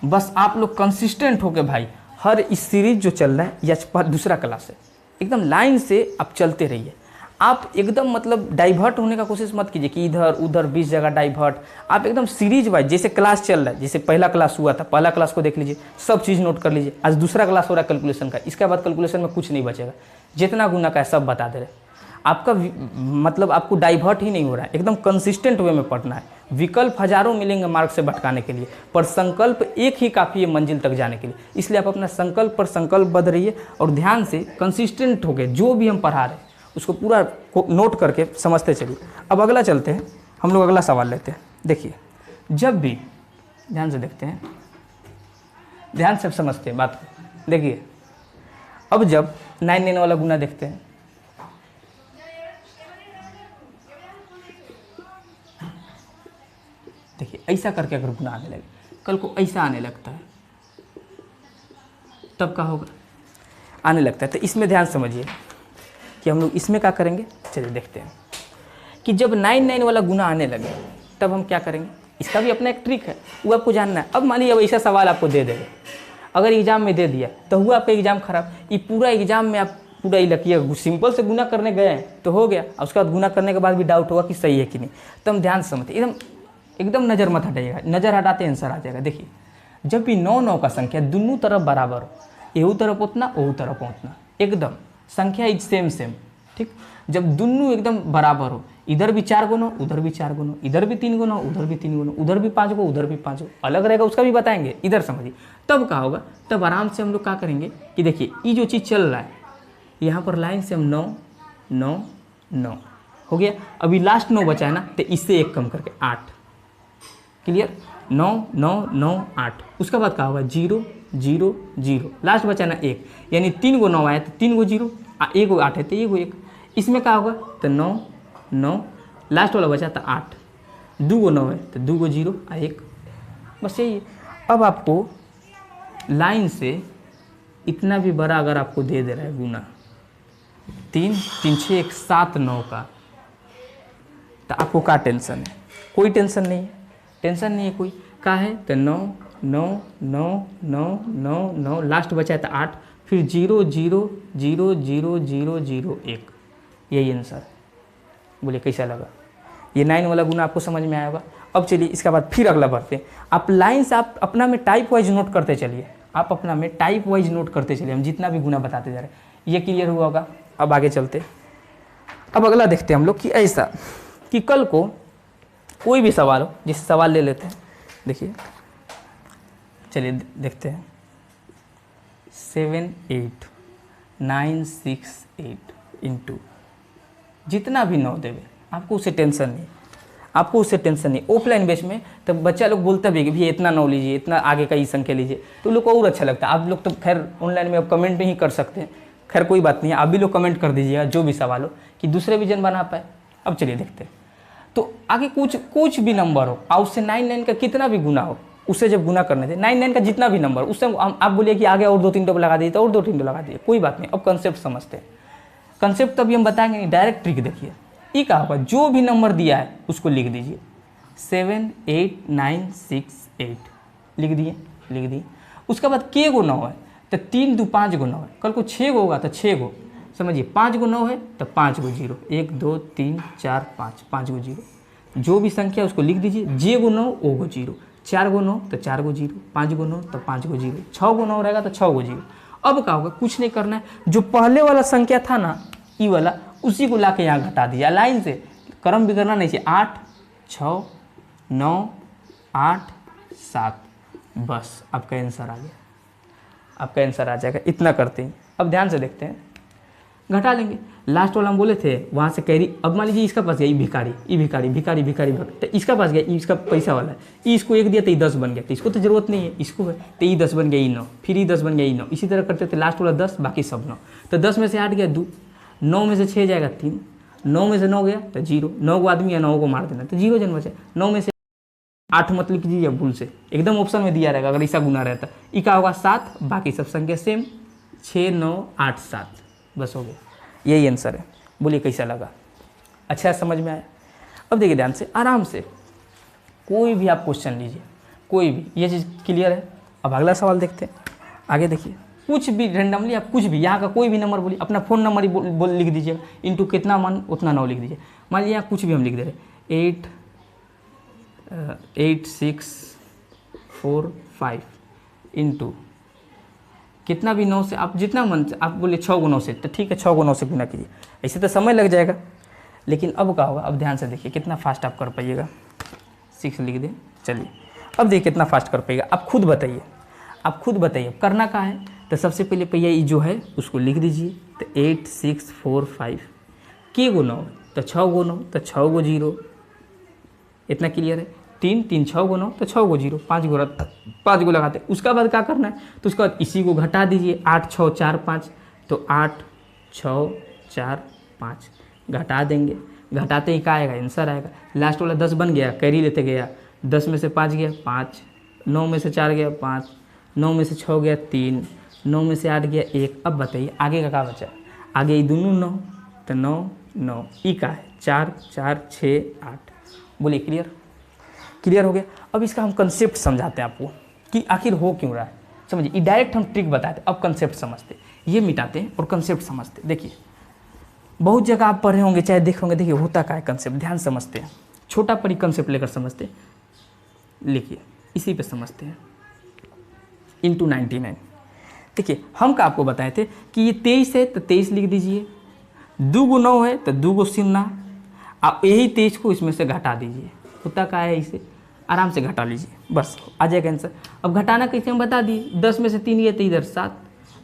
Speaker 1: बस आप लोग कंसिस्टेंट हो के भाई, हर इस सीरीज जो चल रहा है या दूसरा क्लास है, एकदम लाइन से आप चलते रहिए। आप एकदम मतलब डाइवर्ट होने का कोशिश मत कीजिए कि इधर उधर 20 जगह डाइवर्ट, आप एकदम सीरीज वाइज जैसे क्लास चल रहा है, जैसे पहला क्लास हुआ था, पहला क्लास को देख लीजिए, सब चीज़ नोट कर लीजिए। आज दूसरा क्लास हो रहा है कैलकुलेशन का, इसके बाद कैलकुलेशन में कुछ नहीं बचेगा, जितना गुना का है सब बता दे रहे। आपका मतलब आपको डाइवर्ट ही नहीं हो रहा है, एकदम कंसिस्टेंट वे में पढ़ना है। विकल्प हजारों मिलेंगे मार्ग से भटकाने के लिए, पर संकल्प एक ही काफ़ी है मंजिल तक जाने के लिए। इसलिए आप अपना संकल्प पर संकल्पबद्ध रहिए और ध्यान से कंसिस्टेंट होकर जो भी हम पढ़ा रहे हैं उसको पूरा नोट करके समझते चलिए। अब अगला चलते हैं, हम लोग अगला सवाल लेते हैं। देखिए जब भी ध्यान से देखते हैं, ध्यान से समझते हैं बात को। देखिए अब जब 9 वाला गुना देखते हैं, देखिए ऐसा करके अगर गुना आने लगे, कल को ऐसा आने लगता है, तब क्या होगा, आने लगता है। तो इसमें ध्यान समझिए कि हम लोग इसमें क्या करेंगे। चलिए देखते हैं कि जब 9 वाला गुना आने लगे तब हम क्या करेंगे। इसका भी अपना एक ट्रिक है, वो आपको जानना है। अब मान लीजिए अब ऐसा सवाल आपको दे देगा, अगर एग्जाम में दे दिया तो हुआ आपका एग्जाम खराब। ये पूरा एग्जाम में आप पूरा ही लकीर सिंपल से गुना करने गए तो हो गया, और उसके बाद गुना करने के बाद भी डाउट होगा कि सही है कि नहीं। तो हम ध्यान से समझते, एकदम नज़र मत हटाइएगा, नज़र हटाते आंसर आ जाएगा। देखिए जब भी 9 का संख्या दोनों तरफ बराबर हो, एहू तरफ उतना ओहू तरफ उतना, एकदम संख्या इज सेम, ठीक। जब दोनों एकदम बराबर हो, इधर भी 4 गुना उधर भी 4 गुना, इधर भी 3 गुना उधर भी 3 गुना, उधर भी 5 गो उधर भी 5 गो, अलग रहेगा उसका भी बताएंगे, इधर समझिए। तब क्या होगा, तब आराम से हम लोग क्या करेंगे कि देखिए ये जो चीज़ चल रहा है यहाँ पर लाइन से हम 9 9 9 हो गया। अभी लास्ट 9 बचा है ना, तो इससे एक कम करके 8, क्लियर। 9 9 9 8, उसका बाद क्या होगा 0 0 0, लास्ट बचा ना 1, यानी 3 गो 9 आया तो 3 गो 0, 1 गो 8 है तो 1 गो 1। इसमें क्या होगा तो 9 9, लास्ट वाला बचा तो 8, 2 गो 9 है तो 2 गो 0 और 1, बस यही है। अब आपको लाइन से इतना भी बड़ा अगर आपको दे दे रहा है गुना, 3 3 6 1 7 9 का, तो आपको क्या टेंशन है, कोई टेंशन नहीं है, टेंशन नहीं है कोई। का है तो 9 9 9 9 9 9, लास्ट बचा था 8, फिर 0 0 0 0 0 0 1, यही आंसर। बोलिए कैसा लगा? ये 9 वाला गुना आपको समझ में आया होगा। अब चलिए इसके बाद फिर अगला बढ़ते हैं। आप लाइन से आप अपना में टाइप वाइज नोट करते चलिए, आप अपना में टाइप वाइज नोट करते चलिए, हम जितना भी गुना बताते जा रहे हैं। ये क्लियर हुआ होगा। अब आगे चलते, अब अगला देखते हैं हम लोग कि ऐसा कि कल को कोई भी सवाल हो, जिस सवाल ले लेते हैं, देखिए चलिए देखते हैं। 7 8 9 6 8 इंटू जितना भी 9 देवे, आपको उससे टेंशन नहीं, आपको उससे टेंशन नहीं। ऑफलाइन बेस में तब बच्चा लोग बोलता भी है कि भैया इतना 9 लीजिए, इतना आगे का ही संख्या लीजिए, तो लोग को और अच्छा लगता है। आप लोग तो खैर ऑनलाइन में अब कमेंट नहीं कर सकते हैं, खैर कोई बात नहीं है, आप भी लोग कमेंट कर दीजिएगा जो भी सवाल हो, कि दूसरे भी जन बना पाए। अब चलिए देखते हैं, तो आगे कुछ भी नंबर हो और उससे 9 9 का कितना भी गुना हो, उससे जब गुना करने थे 9 9 का जितना भी नंबर, उससे आप बोलिए कि आगे और 2 3 लगा दीजिए, तो और 2 3 लगा दीजिए, कोई बात नहीं। अब कंसेप्ट समझते हैं। कंसेप्ट तभी हम बताएंगे नहीं, डायरेक्ट ट्रिक देखिए। ये क्या होगा, जो भी नंबर दिया है उसको लिख दीजिए। 7 8 9 6 8 लिख दिए। उसके बाद के गो 9 है तो 3 2 5 गो 9 है। कल को 6 गो होगा तो 6 गो, समझिए 5 गो 9 है तो 5 गो 0, 1 2 3 4 5, 5 गो 0। जो भी संख्या उसको लिख दीजिए। जे गो 9 ओ गो 0, 4 गो 9 तो 4 गो 0, 5 गो 9 तो 5 गो 0, 6 गो 9 रहेगा तो 6 गो 0। अब क्या होगा, कुछ नहीं करना है, जो पहले वाला संख्या था ना ई वाला, उसी को लाके यहाँ घटा दिया लाइन से, क्रम भी करना नहीं चाहिए। 8 6 9 8 7, बस आपका आंसर आ गया, आपका आंसर आ जाएगा। इतना करते हैं। अब ध्यान से देखते हैं, घटा लेंगे। लास्ट वाला हम बोले थे वहाँ से कैरी। अब मान लीजिए इसका पास गया, भिखारी, तो इसका पास गया, इसका पैसा वाला है, इसको 1 दिया तो 10 बन गया, तो इसको तो जरूरत नहीं है, इसको है तो 10 बन गया 9, फिर 10 बन गया 9। इसी तरह करते थे, लास्ट वाला 10 बाकी सब 9, तो 10 में से 8 गया 2, 9 में से 6 जाएगा 3, 9 में से 9 गया तो 0, 9 को आदमी है 9 को मार देना तो 0 जन बचा। 9 में से 8 मत लिख दीजिए भूल से, एकदम ऑप्शन में दिया रहेगा अगर ऐसा गुना रहता। ई का होगा 7, बाकी सब संख्या सेम, 6 9 8 7, बस हो गया, यही आंसर है। बोलिए कैसा लगा? अच्छा समझ में आया? अब देखिए ध्यान से, आराम से कोई भी आप क्वेश्चन लीजिए, कोई भी, ये चीज़ क्लियर है। अब अगला सवाल देखते हैं। आगे देखिए, कुछ भी रेंडमली आप कुछ भी यहाँ का कोई भी नंबर बोलिए, अपना फ़ोन नंबर ही बोल लिख दीजिएगा, इंटू कितना मन उतना 9 लिख दीजिए। मान लीजिए यहाँ कुछ भी हम लिख दे रहे 8 6 4 5 इंटू कितना भी 9 से, आप जितना मन से आप बोले 6 गो 9 से, तो ठीक है 6 गो 9 से गुना कीजिए, ऐसे तो समय लग जाएगा। लेकिन अब क्या होगा, अब ध्यान से देखिए कितना फास्ट आप कर पाइएगा। 6 लिख दें, चलिए अब देखिए कितना फास्ट कर पाइएगा, आप खुद बताइए, आप खुद बताइए करना क्या है। तो सबसे पहले भैया ये जो है उसको लिख दीजिए, तो 8 6 4 5 के गो 9 तो 6 गो 9 तो 6 गो 0, इतना क्लियर है। 3 3 6 गो 9 तो 6 गो 0, 5 गो लगाते। उसका बाद क्या करना है, तो उसका बाद इसी को घटा दीजिए, 8 6 4 5, तो 8 6 4 5 घटा देंगे। घटाते ही क्या आएगा, आंसर आएगा। लास्ट वाला 10 बन गया, कैरी लेते गया, 10 में से 5 गया 5, 9 में से 4 गया 5, 9 में से 6 गया 3, 9 में से 8 गया 1। अब बताइए आगे का क्या बचा, आगे ये दोनों 9 तो 9 9, ई का है 4 4 6 8। बोलिए क्लियर? क्लियर हो गया। अब इसका हम कंसेप्ट समझाते हैं आपको कि आखिर हो क्यों रहा है। समझिए, ये डायरेक्ट हम ट्रिक बताते हैं, अब कंसेप्ट समझते, ये मिटाते हैं और कंसेप्ट समझते। देखिए बहुत जगह आप पढ़े होंगे चाहे देखे होंगे, देखिए होता क्या है कंसेप्ट, ध्यान समझते हैं, छोटा परी कंसेप्ट लेकर समझते हैं। लिखिए इसी पे समझते हैं, इंटू 99। देखिए हम क्या आपको बताए थे कि ये 23 है तो 23 लिख दीजिए, 2 गो 9 है तो 2 गो 0, आप यही 23 को इसमें से घटा दीजिए। होता क्या है, इसे आराम से घटा लीजिए, बस आ जाएगा आंसर। अब घटाना कैसे हम बता दिए, 10 में से 3 गया तो इधर 7,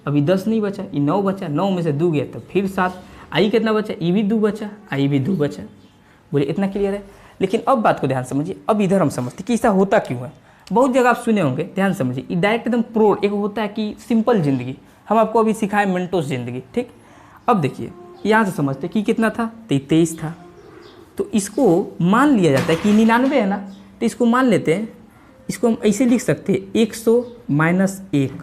Speaker 1: अभी 10 नहीं बचा, ये 9 बचा, 9 में से 2 गया तो फिर 7, आई कितना बचा, ये भी 2 बचा, आई भी 2 बचा। बोलिए इतना क्लियर है। लेकिन अब बात को ध्यान समझिए, अब इधर हम समझते कि ऐसा होता क्यों है। बहुत जगह आप सुने होंगे, ध्यान समझिए, ये डायरेक्ट एकदम प्रो। एक होता है कि सिंपल ज़िंदगी, हम आपको अभी सिखाएं मिनटों ज़िंदगी, ठीक। अब देखिए यहाँ से समझते कि कितना था, तो 23 था, तो इसको मान लिया जाता है कि 99 है ना, तो इसको मान लेते हैं, इसको हम ऐसे लिख सकते हैं 100 माइनस 1।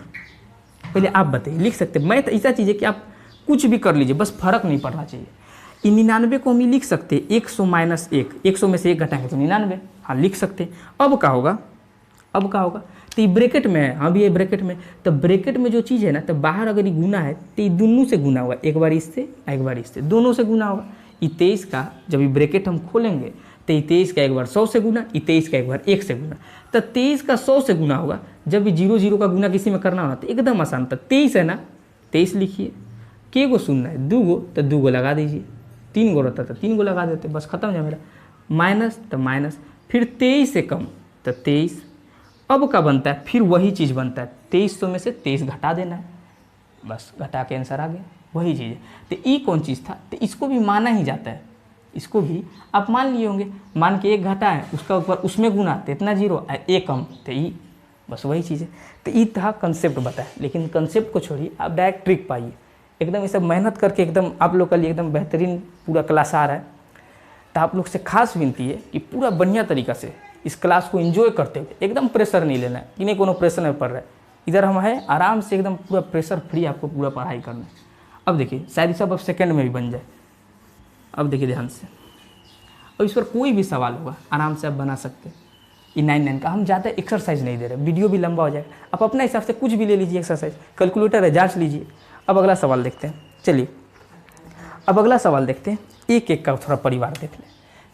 Speaker 1: पहले आप बताइए, लिख सकते हैं। मैथ ऐसा चीज़ है कि आप कुछ भी कर लीजिए, बस फर्क नहीं पड़ना चाहिए। 99 को हम लिख सकते हैं 100 माइनस 1, 100 में से 1 घटाएंगे तो 99, हाँ लिख सकते हैं। अब क्या होगा, अब क्या होगा, तो ये ब्रैकेट में है, हाँ भी ये ब्रैकेट में, तो ब्रैकेट में जो चीज़ है ना, तो बाहर अगर ये गुना है तो ये दोनों से गुना होगा, एक बार इससे एक बार इससे, दोनों से गुना होगा। ये 23 का जब ये ब्रैकेट हम खोलेंगे तो ये 23 का एक बार 100 से गुना, ये 23 का एक बार 1 से गुना, तो 23 का 100 से गुना होगा। जब ये 0 0 का गुना किसी में करना होना तो एकदम आसान था। 23 है ना, 23 लिखिए, के गो सुनना है 2 गो, तो 2 गो लगा दीजिए, 3 गो रहता तो 3 गो लगा देते, बस खत्म है मेरा। माइनस तो माइनस, फिर 23 से कम तो 23, अब का बनता है फिर वही चीज़ बनता है, 2300 में से 23 घटा देना है, बस घटा के आंसर आ गया, वही चीज़ है। तो ई कौन चीज़ था, तो इसको भी माना ही जाता है, इसको भी आप मान लिए होंगे, मान के 1 घटा है उसका ऊपर उसमें गुना तो इतना 0, 1 कम तो ई, बस वही चीज़ है। तो ई था कंसेप्ट बताया, लेकिन कंसेप्ट को छोड़िए आप डायरेक्ट ट्रिक पाइए, एकदम ये सब मेहनत करके एकदम आप लोग के लिए एकदम बेहतरीन पूरा क्लास आ रहा है। तो आप लोग से खास विनती है कि पूरा बढ़िया तरीक़ा से इस क्लास को एंजॉय करते हुए, एकदम प्रेशर नहीं लेना है कि नहीं कोनो प्रेशर में पड़ रहा है, इधर हम है आराम से एकदम पूरा प्रेशर फ्री आपको पूरा पढ़ाई करना है। अब देखिए शायद सब अब सेकंड में भी बन जाए। अब देखिए ध्यान से, अब इस पर कोई भी सवाल होगा आराम से आप बना सकते हैं। ये 9 का हम ज़्यादा एक्सरसाइज नहीं दे रहे, वीडियो भी लंबा हो जाएगा, आप अपने हिसाब से कुछ भी ले लीजिए एक्सरसाइज, कैलकुलेटर है जांच लीजिए। अब अगला सवाल देखते हैं, चलिए अब अगला सवाल देखते हैं, एक एक का थोड़ा परिवार देख लें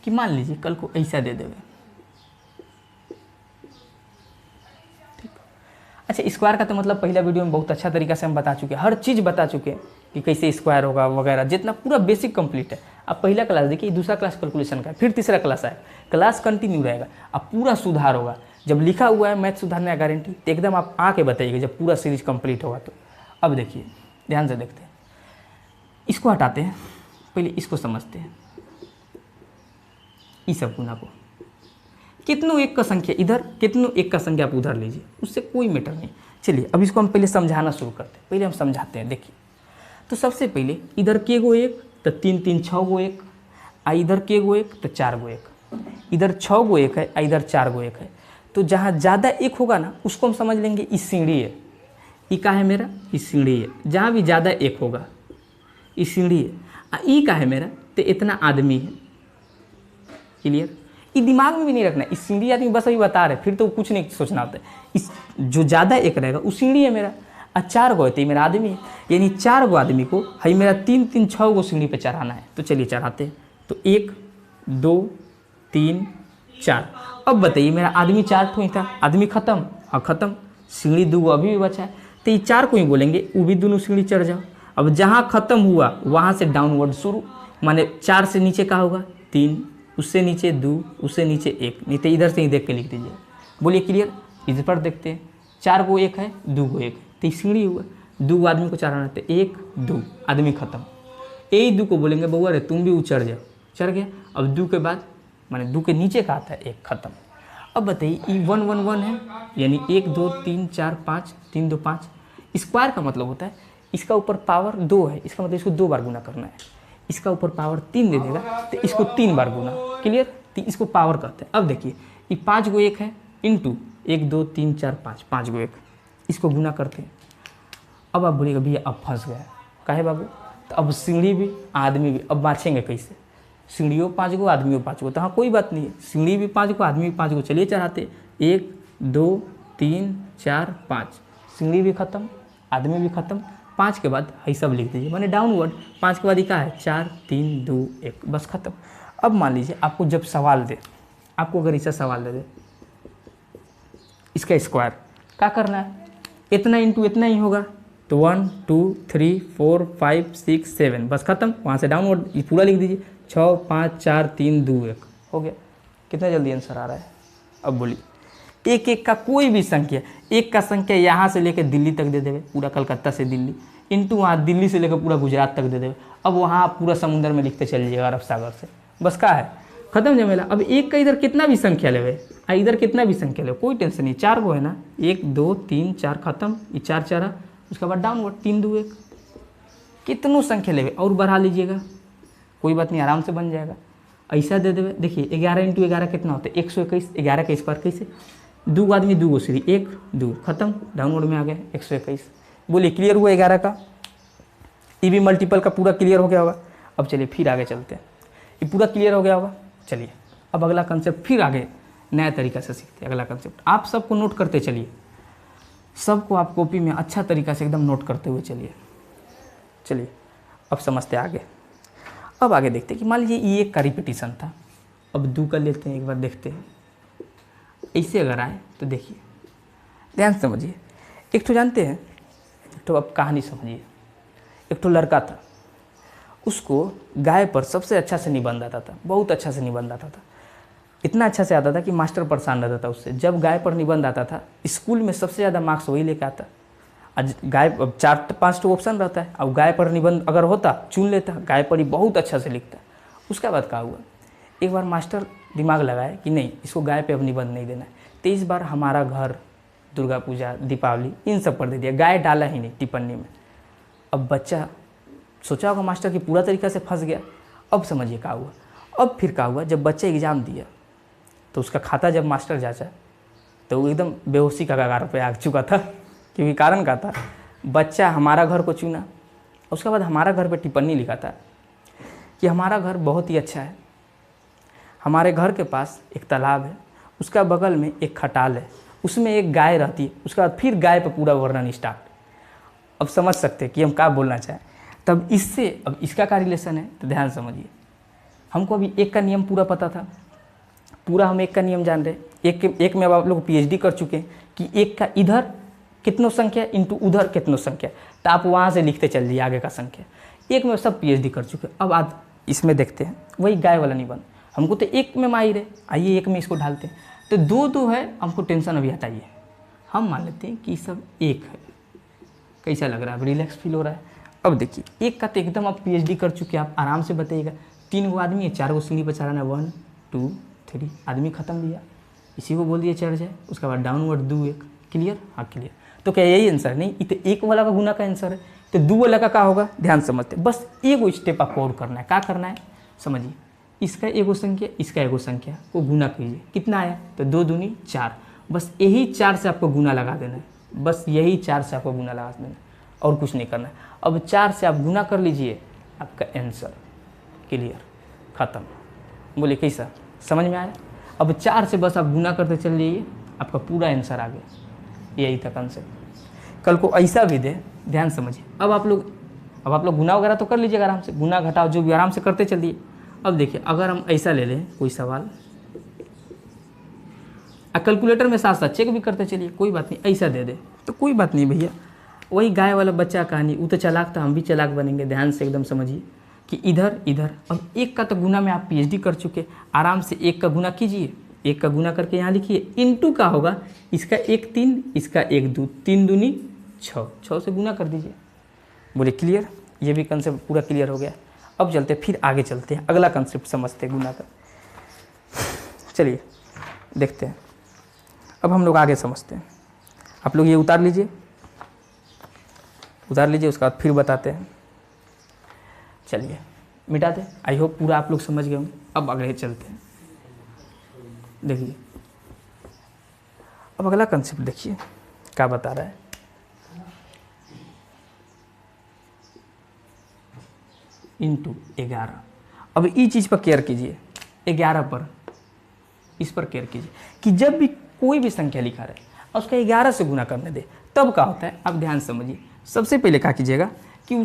Speaker 1: कि मान लीजिए कल को ऐसा दे देवे, अच्छा स्क्वायर का तो मतलब पहला वीडियो में बहुत अच्छा तरीका से हम बता चुके हैं, हर चीज़ बता चुके हैं कि कैसे स्क्वायर होगा वगैरह, जितना पूरा बेसिक कंप्लीट है। अब पहला क्लास देखिए, दूसरा क्लास कैलकुलेशन का है, फिर तीसरा क्लास है, क्लास कंटिन्यू रहेगा, अब पूरा सुधार होगा। जब लिखा हुआ है मैथ सुधारने का गारंटी, तो एकदम आप आके बताइएगा जब पूरा सीरीज कंप्लीट होगा तो। अब देखिए ध्यान से देखते हैं, इसको हटाते हैं, पहले इसको समझते हैं, इस सब गुना को, कितनों एक का संख्या इधर, कितनों एक का संख्या आप उधर लीजिए, उससे कोई मैटर नहीं। चलिए अब इसको हम पहले समझाना शुरू करते हैं, पहले हम समझाते हैं। देखिए तो सबसे पहले इधर के गो 1 तो 3 3 6 गो 1, आ इधर के गो 1 तो 4 गो 1, इधर 6 गो 1 है, इधर 4 गो 1 है, तो जहाँ ज़्यादा 1 होगा ना उसको हम समझ लेंगे इस सीढ़ी है, ई का है मेरा, इस सीढ़ी है, जहाँ भी ज़्यादा 1 होगा इस सीढ़ी है, ई का है मेरा तो इतना आदमी है। क्लियर, ये दिमाग में भी नहीं रखना है, इस सीढ़ी आदमी बस अभी बता रहे, फिर तो कुछ नहीं सोचना होता है। इस जो ज़्यादा 1 रहेगा उस सीढ़ी है मेरा, और 4 गो है तो मेरा आदमी है, यानी 4 गो आदमी को है मेरा 3 3 6 गो सीढ़ी पे चढ़ाना है। तो चलिए चढ़ाते हैं, तो 1 2 3 4। अब बताइए मेरा आदमी 4 ठो ही था, आदमी खत्म, हाँ खत्म, सीढ़ी 2 गो अभी भी बचा है, तो ये 4 को ही बोलेंगे वो भी दोनों सीढ़ी चढ़ जाओ। अब जहाँ खत्म हुआ वहाँ से डाउनवर्ड शुरू, माने 4 से नीचे का होगा 3, उससे नीचे 2, उससे नीचे 1, नहीं तो इधर से ही देख के लिख दीजिए। बोलिए क्लियर, इधर पर देखते हैं, 4 गो 1 है, 2 गो 1, तो सीढ़ी हुआ, 2 गो आदमी को चढ़ाना, तो 1 2 आदमी खत्म, यही 2 को बोलेंगे बउआ रे तुम भी उचड़ जाओ, चढ़ गया। अब 2 के बाद माने 2 के नीचे का आता है 1, खत्म। अब बताइए ये 1 1 1 है, यानी 1 2 3 4 5, 3 2 5। स्क्वायर का मतलब होता है इसका ऊपर पावर 2 है, इसका मतलब इसको 2 बार गुना करना है, इसका ऊपर पावर 3 दे देगा तो इसको 3 बार गुना। क्लियर, तो इसको पावर कहते हैं। अब देखिए ये 5 गो 1 है इंटू 1 2 3 4 5, 5 गो 1, इसको गुना करते हैं। अब आप बोलिएगा भैया अब फंस गया, काहे बाबू, तो अब सीढ़ी भी आदमी भी अब बाँचेंगे कैसे, सीढ़ियों 5 गो आदमियों 5 गो, तो हाँ कोई बात नहीं है, सीढ़ी भी 5 गो आदमी भी 5 गो, चलिए चढ़ाते, 1 2 3 4 5, सीढ़ी भी खत्म आदमी भी खत्म, 5 के बाद ये सब लिख दीजिए, माने डाउनवर्ड, 5 के बाद ये क्या है 4 3 2 1, बस खत्म। अब मान लीजिए आपको जब सवाल दे, आपको अगर ऐसा सवाल दे दे इसका स्क्वायर क्या करना है, इतना इंटू इतना ही होगा, तो 1 2 3 4 5 6 7, बस खत्म, वहाँ से डाउनवर्ड ये पूरा लिख दीजिए, 6 5 4 3 2 1 हो गया। कितना जल्दी आंसर आ रहा है। अब बोलिए एक एक का कोई भी संख्या, एक का संख्या यहाँ से लेकर दिल्ली तक दे देवे, पूरा कलकत्ता से दिल्ली, इंटू वहाँ दिल्ली से लेकर पूरा गुजरात तक दे देवे। अब वहाँ पूरा समुद्र में लिखते चल जाइएगा अरब सागर से, बस का है खत्म जमेला। अब एक का इधर कितना भी संख्या लेवे, इधर कितना भी संख्या ले, कोई टेंशन नहीं, 4 गो है ना, 1 2 3 4 खत्म, ये 4 4, उसके बाद डाउनवर्ड 3 2 1, कितनों संख्या लेवे और बढ़ा लीजिएगा, कोई बात नहीं, आराम से बन जाएगा। ऐसा दे देवे, देखिए 11 इंटू 11 कितना होता है 121, 11 का स्क्वायर कैसे, 2 आदमी 2 गो सीढ़ी, 1 2 खत्म, डाउनवर्ड में आ गया 121। बोलिए क्लियर हुआ 11 का, ये भी मल्टीपल का पूरा क्लियर हो गया होगा। अब चलिए फिर आगे चलते हैं, ये पूरा क्लियर हो गया होगा। चलिए अब अगला कंसेप्ट फिर आगे नया तरीका से सीखते हैं। अगला कंसेप्ट आप सबको नोट करते चलिए, सबको आप कॉपी में अच्छा तरीका से एकदम नोट करते हुए चलिए अब समझते आगे। अब आगे देखते हैं कि मान लीजिए ये एक का रिपीटिशन था, अब 2 का लेते हैं, एक बार देखते हैं। ऐसे अगर आए तो देखिए, ध्यान से समझिए। एक तो जानते हैं, एक तो अब कहानी समझिए। एक तो लड़का था, उसको गाय पर सबसे अच्छा से निबंध आता था, बहुत अच्छा से निबंध आता था। इतना अच्छा से आता था कि मास्टर परेशान रहता था उससे। जब गाय पर निबंध आता था, स्कूल में सबसे ज़्यादा मार्क्स वही लेके आता। आज गाय 4-5 तो ऑप्शन रहता है, अब गाय पर निबंध अगर होता चुन लेता, गाय पर ही बहुत अच्छा से लिखता। उसके बाद क्या हुआ, एक बार मास्टर दिमाग लगाए कि नहीं, इसको गाय पे अब निबंध नहीं देना है। तो इस बार हमारा घर, दुर्गा पूजा, दीपावली, इन सब पर दे दिया, गाय डाला ही नहीं टिप्पणी में। अब बच्चा सोचा होगा मास्टर कि पूरा तरीका से फंस गया। अब समझिए क्या हुआ। अब फिर क्या हुआ, जब बच्चा एग्ज़ाम दिया तो उसका खाता जब मास्टर जांचा तो वो एकदम बेहोशी का कगार पे आ चुका था। क्योंकि कारण क्या था, बच्चा हमारा घर को चुना, उसके बाद हमारा घर पे टिप्पणी लिखा था कि हमारा घर बहुत ही अच्छा है, हमारे घर के पास एक तालाब है, उसका बगल में एक खटाल है, उसमें एक गाय रहती है। उसके बाद फिर गाय पर पूरा वर्णन स्टार्ट। अब समझ सकते हैं कि हम क्या बोलना चाहें। तब इससे अब इसका क्या रिलेशन है, तो ध्यान समझिए। हमको अभी एक का नियम पूरा पता था, पूरा हम एक का नियम जान रहे। एक में अब आप लोग पीएचडी कर चुके हैं कि एक का इधर कितनों संख्या इंटू उधर कितनों संख्या, तो आप वहाँ से लिखते चल दिए आगे का संख्या। एक में सब पीएचडी कर चुके। अब आज इसमें देखते हैं वही गाय वाला निबंध। हमको तो एक में माहिर है, आइए एक में इसको ढालते हैं। तो 2 है, हमको टेंशन अभी हटाइए। हम मान लेते हैं कि सब एक है। कैसा लग रहा है, अब रिलैक्स फील हो रहा है। अब देखिए, एक का तो एकदम आप पीएचडी कर चुके हैं, आप आराम से बताइएगा। 3 गो आदमी है, 4 गो सीढ़ी पर चढ़ाना, 1 2 3 आदमी खत्म भैया। इसी को बोल दिए चढ़ जाए, उसके बाद डाउनवर्ड 2 1। क्लियर? हाँ क्लियर। तो क्या यही आंसर नहीं, ये तो एक वाला का गुना का आंसर है, तो 2 वाला का क्या होगा, ध्यान समझते। बस एगो स्टेप आपको और करना है। क्या करना है समझिए, इसका एगो संख्या, इसका एगो संख्या को गुना कीजिए। कितना आया, तो 2 दूनी 4। बस यही 4 से आपको गुना लगा देना है, बस यही 4 से आपको गुना लगा देना है, और कुछ नहीं करना है। अब 4 से आप गुना कर लीजिए, आपका आंसर क्लियर, ख़त्म। बोले कैसा, समझ में आया? अब 4 से बस आप गुना करते चल जाइए, आपका पूरा आंसर आ गया। यही था कंसेप्ट। कल को ऐसा भी दे, ध्यान समझिए। अब आप लोग गुना वगैरह तो कर लीजिएगा आराम से, गुना घटाओ जो भी आराम से करते चलिए। अब देखिए, अगर हम ऐसा ले लें कोई सवाल, कैलकुलेटर में साथ साथ चेक भी करते चलिए, कोई बात नहीं। ऐसा दे दे तो कोई बात नहीं भैया, वही गाय वाला बच्चा कहानी, वो तो चालाक था, हम भी चालाक बनेंगे। ध्यान से एकदम समझिए कि इधर इधर। अब एक का तो गुना में आप पीएचडी कर चुके, आराम से एक का गुना कीजिए, एक का गुना करके यहाँ लिखिए। इनटू का होगा, इसका 1 3, इसका 1 2, 3 दूनी 6, 6 से गुना कर दीजिए। बोले क्लियर? ये भी कंसेप्ट पूरा क्लियर हो गया। अब चलते फिर आगे चलते हैं, अगला कंसेप्ट समझते हैं गुना का। चलिए देखते हैं, अब हम लोग आगे समझते हैं। आप लोग ये उतार लीजिए, उसके बाद फिर बताते हैं। चलिए मिटा दें। आई होप पूरा आप लोग समझ गए होंगे। अब आगे चलते हैं, देखिए अब अगला कंसेप्ट देखिए क्या बता रहा है। इंटू 11। अब इस चीज़ पर केयर कीजिए, 11 पर, इस पर केयर कीजिए कि जब भी कोई भी संख्या लिखा रहे और उसका 11 से गुना करने दे, तब क्या होता है। आप ध्यान समझिए। सबसे पहले क्या कीजिएगा कि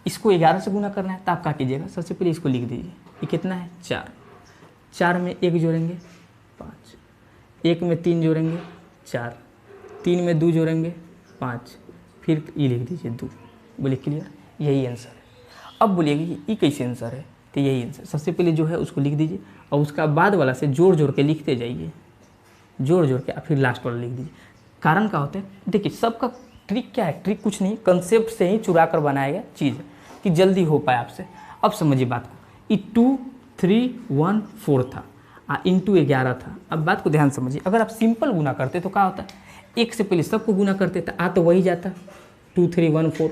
Speaker 1: इसको 11 से गुना करना है, तो आप क्या कीजिएगा, सबसे पहले इसको लिख दीजिए। ये कितना है, 4। 4 में 1 जोड़ेंगे 5, 1 में 3 जोड़ेंगे 4, 3 में 2 जोड़ेंगे 5, फिर ये लिख दीजिए 2। बोले क्लियर? यही आंसर है। अब बोलिएगा कि ये कैसे आंसर है, तो यही आंसर। सबसे पहले जो है उसको लिख दीजिए, और उसका बाद वाला से जोड़ जोड़ के लिखते जाइए, जोड़ जोड़ के फिर लास्ट वाला लिख दीजिए। कारण क्या होता है, देखिए सबका ट्रिक क्या है, ट्रिक कुछ नहीं, कंसेप्ट से ही चुरा कर बनाया गया चीज़ है कि जल्दी हो पाए आपसे। अब समझिए बात को, ये 2 3 1 4 था, इंटू 11 था। अब बात को ध्यान समझिए। अगर आप सिंपल गुना करते तो क्या होता, एक से पहले सबको गुना करते तो तो वही जाता 2 3 1 4,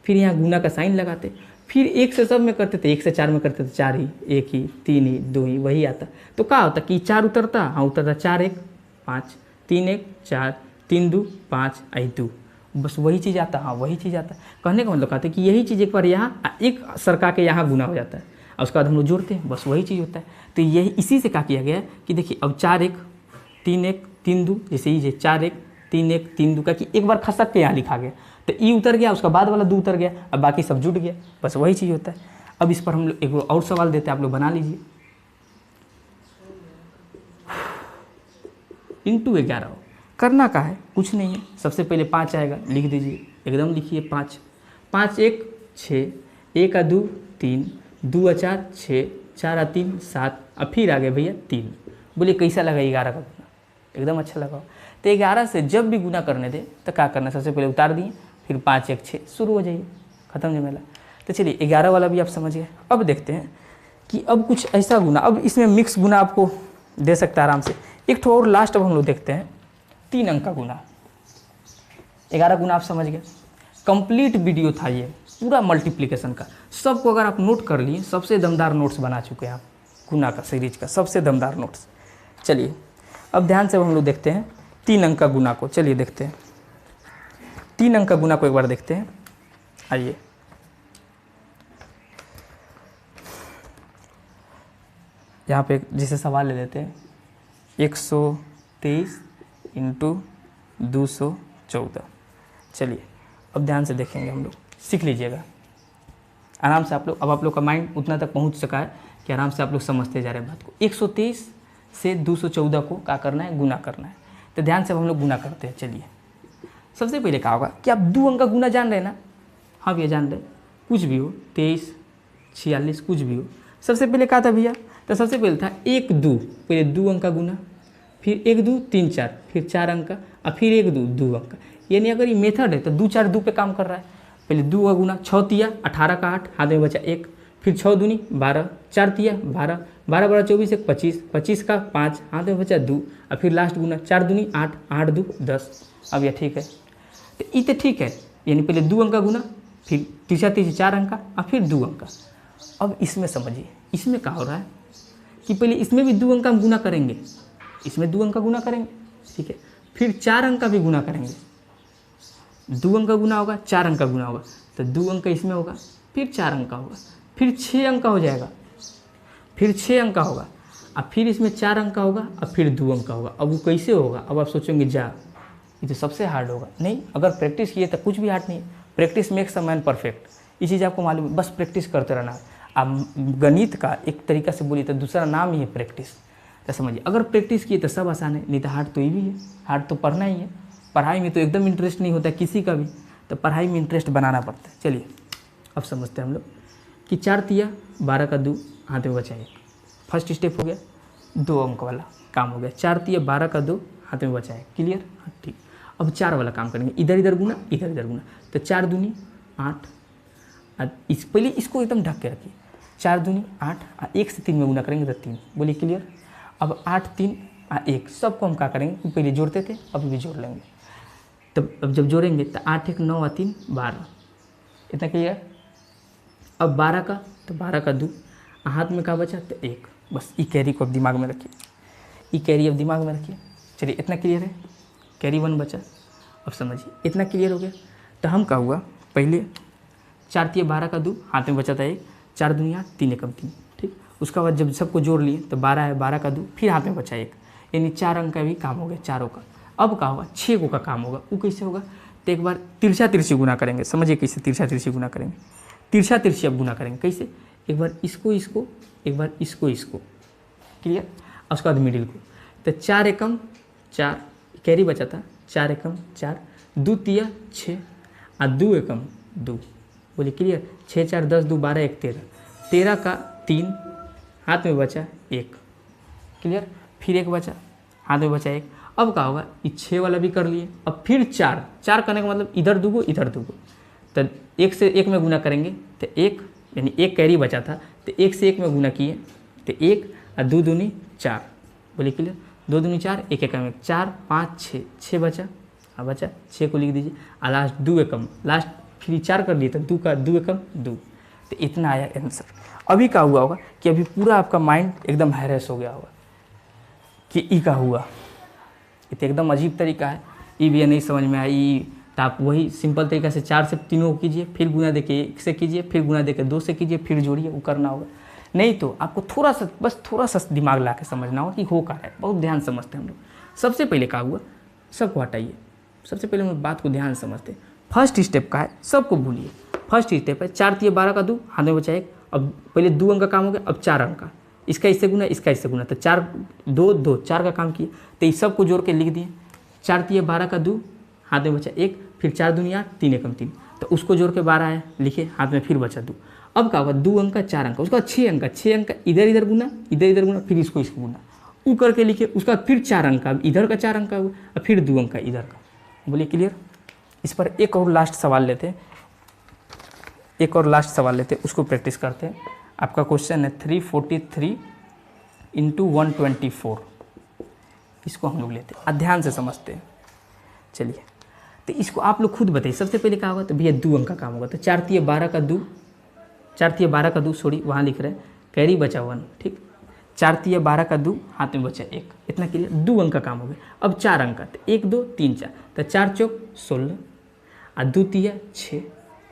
Speaker 1: फिर यहाँ गुना का साइन लगाते, फिर 1 से सब में करते थे, 1 से 4 में करते थे 4 ही, 1 ही, 3 ही, 2 ही, वही आता। तो क्या होता कि 4 उतरता, हाँ उतरता 4 1 5, 3 1 4, 3 2 5 2, बस वही चीज़ आता। हाँ वही चीज़ आता। कहने का मतलब कहते हैं कि यही चीज़ एक बार यहाँ एक सरका के यहाँ गुना हो जाता है, और उसके बाद हम लोग जोड़ते हैं, बस वही चीज़ होता है। तो यही इसी से क्या किया गया है कि देखिए अब 4 1 3 1 3 2, जैसे ये 4 1 3 1 3 2 का कि एक बार खसक के यहाँ लिखा गया तो ई उतर गया, उसका बाद वाला 2 उतर गया, अब बाकी सब जुट गया, बस वही चीज़ होता है। अब इस पर हम लोग एक और सवाल देते हैं, आप लोग बना लीजिए। इंटू 11 करना का है, कुछ नहीं है। सबसे पहले 5 आएगा, लिख दीजिए, एकदम लिखिए 5 5 1 6, 1 आ 2 3, 2 आ 4 6, 4 आ 3 7, अब फिर आ गए भैया 3। बोलिए कैसा लगा 11 का गुना? एकदम अच्छा लगा। तो 11 से जब भी गुना करने दे तो क्या करना, सबसे पहले उतार दिए, फिर 5 1 6 शुरू हो जाइए, खत्म जमेला। तो चलिए 11 वाला भी आप समझ गए। अब देखते हैं कि अब कुछ ऐसा गुना, अब इसमें मिक्स गुना आपको दे सकता है आराम से। एक ठो और लास्ट अब हम लोग देखते हैं 3 अंक का गुना। 11 गुना आप समझ गए, कंप्लीट वीडियो था ये पूरा मल्टीप्लिकेशन का। सबको अगर आप नोट कर लिए, सबसे दमदार नोट्स बना चुके हैं आप गुना का सीरीज का, सबसे दमदार नोट्स। चलिए अब ध्यान से हम लोग देखते हैं 3 अंक का गुना को। चलिए देखते हैं 3 अंक का गुना को एक बार देखते हैं। आइए यहाँ पे जिसे सवाल ले लेते हैं 123 इंटू 214। चलिए अब ध्यान से देखेंगे, हम लोग सीख लीजिएगा आराम से आप लोग। अब आप लोग का माइंड उतना तक पहुँच चुका है कि आराम से आप लोग समझते जा रहे हैं बात को। 123 से 214 को क्या करना है, गुना करना है। तो ध्यान से हम लोग गुना करते हैं। चलिए सबसे पहले क्या होगा कि आप 2 अंक का गुना जान रहे हैं ना? हाँ भैया जान रहे, कुछ भी हो 23 46 कुछ भी हो। सबसे पहले क्या था भैया, तो सबसे पहले था 1 2, पहले 2 अंक का गुना, फिर 1 2 3 4, फिर 4 अंक का, और फिर 1 2 2 अंक। यानी अगर ये मेथड है तो 2 4 2 पे काम कर रहा है। पहले 2 का गुना, 6 तिया 18 का 8, हाथ में बचा 1, फिर 6 दूनी 12, 4 तिया 12, 12 12 24 1 25, 25 का 5, हाथ में बचा 2, और फिर लास्ट गुना 4 दूनी 8, 8 2 10। अब यह ठीक है, तो ये तो ठीक है। यानी पहले 2 अंक का गुना, फिर तीसरा 4 अंक का, और फिर 2 अंक का। अब इसमें समझिए, इसमें क्या हो रहा है कि पहले इसमें भी 2 अंक का हम गुना करेंगे, इसमें 2 अंक का गुना करेंगे, ठीक है। फिर 4 अंक का भी गुना करेंगे, 2 अंक का गुना होगा, 4 अंक का गुना होगा, तो 2 अंक का इसमें होगा, फिर 4 अंक का होगा, फिर 6 अंक का हो जाएगा, फिर 6 अंक का होगा, अब फिर इसमें 4 अंक का होगा, अब फिर 2 अंक का होगा। अब वो कैसे होगा? अब आप सोचेंगे जा ये तो सबसे हार्ड होगा। नहीं, अगर प्रैक्टिस किए तो कुछ भी हार्ड नहीं है। Practice makes a man perfect, ये चीज़ आपको मालूम है। बस प्रैक्टिस करते रहना। अब गणित का एक तरीका से बोलिए तो दूसरा नाम ही है प्रैक्टिस। तो समझिए, अगर प्रैक्टिस किए तो सब आसान है, नहीं तो हार्ड तो ये भी है। हार्ड तो पढ़ना ही है। पढ़ाई में तो एकदम इंटरेस्ट नहीं होता किसी का भी, तो पढ़ाई में इंटरेस्ट बनाना पड़ता है। चलिए अब समझते हैं हम लोग कि 4 तिया 12 का 2, हाथ में बचा 1। फर्स्ट स्टेप हो गया, 2 अंक वाला काम हो गया। 4 तिया 12 का 2, हाथ में बचा 1। क्लियर? हाँ ठीक। अब 4 वाला काम करेंगे, इधर इधर गुना, इधर इधर गुना। तो 4 दूनी 8, इस पहले इसको एकदम ढक के रखिए। 4 दूनी 8, 1 से 3 में गुना करेंगे तो 3। बोलिए क्लियर? अब 8 3 1, सबको हम क्या करेंगे, पहले जोड़ते थे अभी भी जोड़ लेंगे। तब अब जब जोड़ेंगे तो 8 1 9 3 12, इतना क्लियर? अब 12 का, तो 12 का 2, हाथ में क्या बचा तो 1। बस ई कैरी को अब दिमाग में रखिए, ई कैरी अब दिमाग में रखिए। चलिए इतना क्लियर है, कैरी 1 बचा। अब समझिए इतना क्लियर हो गया। तो हम क्या हुआ, पहले 4 तिया 12 का 2, हाथ में बचा था 1, 4 दूनी 8, 3 एकम 3, ठीक। उसका बाद जब सबको जोड़ लिए तो 12 है, 12 का 2, फिर हाथ में बचा 1, यानी 4 अंक का भी काम हो गया, चारों का। अब क्या होगा, 6 को का काम होगा। वो कैसे होगा, तो एक बार तिरछा तिरछी गुना करेंगे। समझिए कैसे तिरछा तिरछी गुना करेंगे। तिरछा तिरछी अब गुना करेंगे कैसे, एक बार इसको इसको, एक बार इसको इसको। क्लियर? उसके बाद मिडिल को, तो 4 एकम 4, कैरी बचा था, 4 एकम 4, 2 तिया 6, और 2 एकम 2। बोलिए क्लियर? 6 4 10 2 12 1 13, 13 का 3, हाथ में बचा 1। क्लियर? फिर 1 बचा, हाथ में बचा 1। अब क्या होगा, ये 6 वाला भी कर लिए। अब फिर 4 4 करने का मतलब इधर दूगो इधर दूगो, तो 1 से 1 में गुना करेंगे तो 1, यानी 1 कैरी बचा था, तो 1 से 1 में गुना किए तो 1, और 2 दूनी 4। बोलिए क्लियर? 2 दूनी 4, 1 एकम 1, 4 5 6, 6 बचा। अब बचा 6 को लिख दीजिए, और लास्ट 2 एकम, लास्ट फिर 4 कर लिए तो 2 का 2 एकम 2। तो इतना आया आंसर। अभी क्या हुआ होगा कि अभी पूरा आपका माइंड एकदम हैरेस हो गया होगा कि ई का हुआ। ये तो एकदम अजीब तरीका है, ई भी नहीं समझ में आई। तो आप वही सिंपल तरीका से 4 से 3 को कीजिए, फिर गुना देके 1 से कीजिए, फिर गुना देके 2 से कीजिए, फिर जोड़िए, वो करना होगा। नहीं तो आपको थोड़ा सा, बस थोड़ा सा दिमाग ला के समझना होगा कि हो क्या है। बहुत ध्यान समझते हैं हम लोग। सबसे पहले क्या हुआ, सबको हटाइए, सबसे पहले हम बात को ध्यान से समझते हैं। फर्स्ट स्टेप का है, सबको भूलिए। फर्स्ट स्टेप है 4 तिया 12 का 2, हाथ में बचा 1। अब पहले 2 अंक का काम हो गया, अब 4 अंक का, इसका इससे गुना, इसका इससे गुना, तो 4 2 2 4 का काम किए, तो इस सब को जोड़ के लिख दिए। 4 तिया 12 का 2, हाथ में बचा 1, फिर 4 दूनी 8, 3 एकम 3, तो उसको जोड़ के 12 आया, लिखे, हाथ में फिर बचा 2। अब क्या होगा, 2 अंक का 4 अंक, उसका 6 अंक, 6 अंक इधर इधर गुना, इधर इधर गुना, फिर इसको इसको गुना, ऊ करके लिखे। उसका फिर 4 अंक का, इधर का 4 अंक का, और फिर 2 अंक का इधर का। बोलिए क्लियर। इस पर एक और लास्ट सवाल लेते हैं, एक और लास्ट सवाल लेते हैं, उसको प्रैक्टिस करते हैं। आपका क्वेश्चन है 343 इंटू 124, इसको हम लोग लेते हैं, ध्यान से समझते हैं। चलिए, तो इसको आप लोग खुद बताइए। सबसे पहले क्या होगा, तो भैया 2 अंक का काम होगा, तो 4 तिया 12 का 2, 4 तिया 12 का 2, सॉरी वहाँ लिख रहे हैं, कैरी बचा 1, ठीक। 4 तिया 12 का 2, हाथ में बचा 1, इतना क्लियर। 2 अंक का काम हो गया। अब 4 अंक का, तो 1 2 3 4, तो 4 चौक 16 और 2 तिया 6।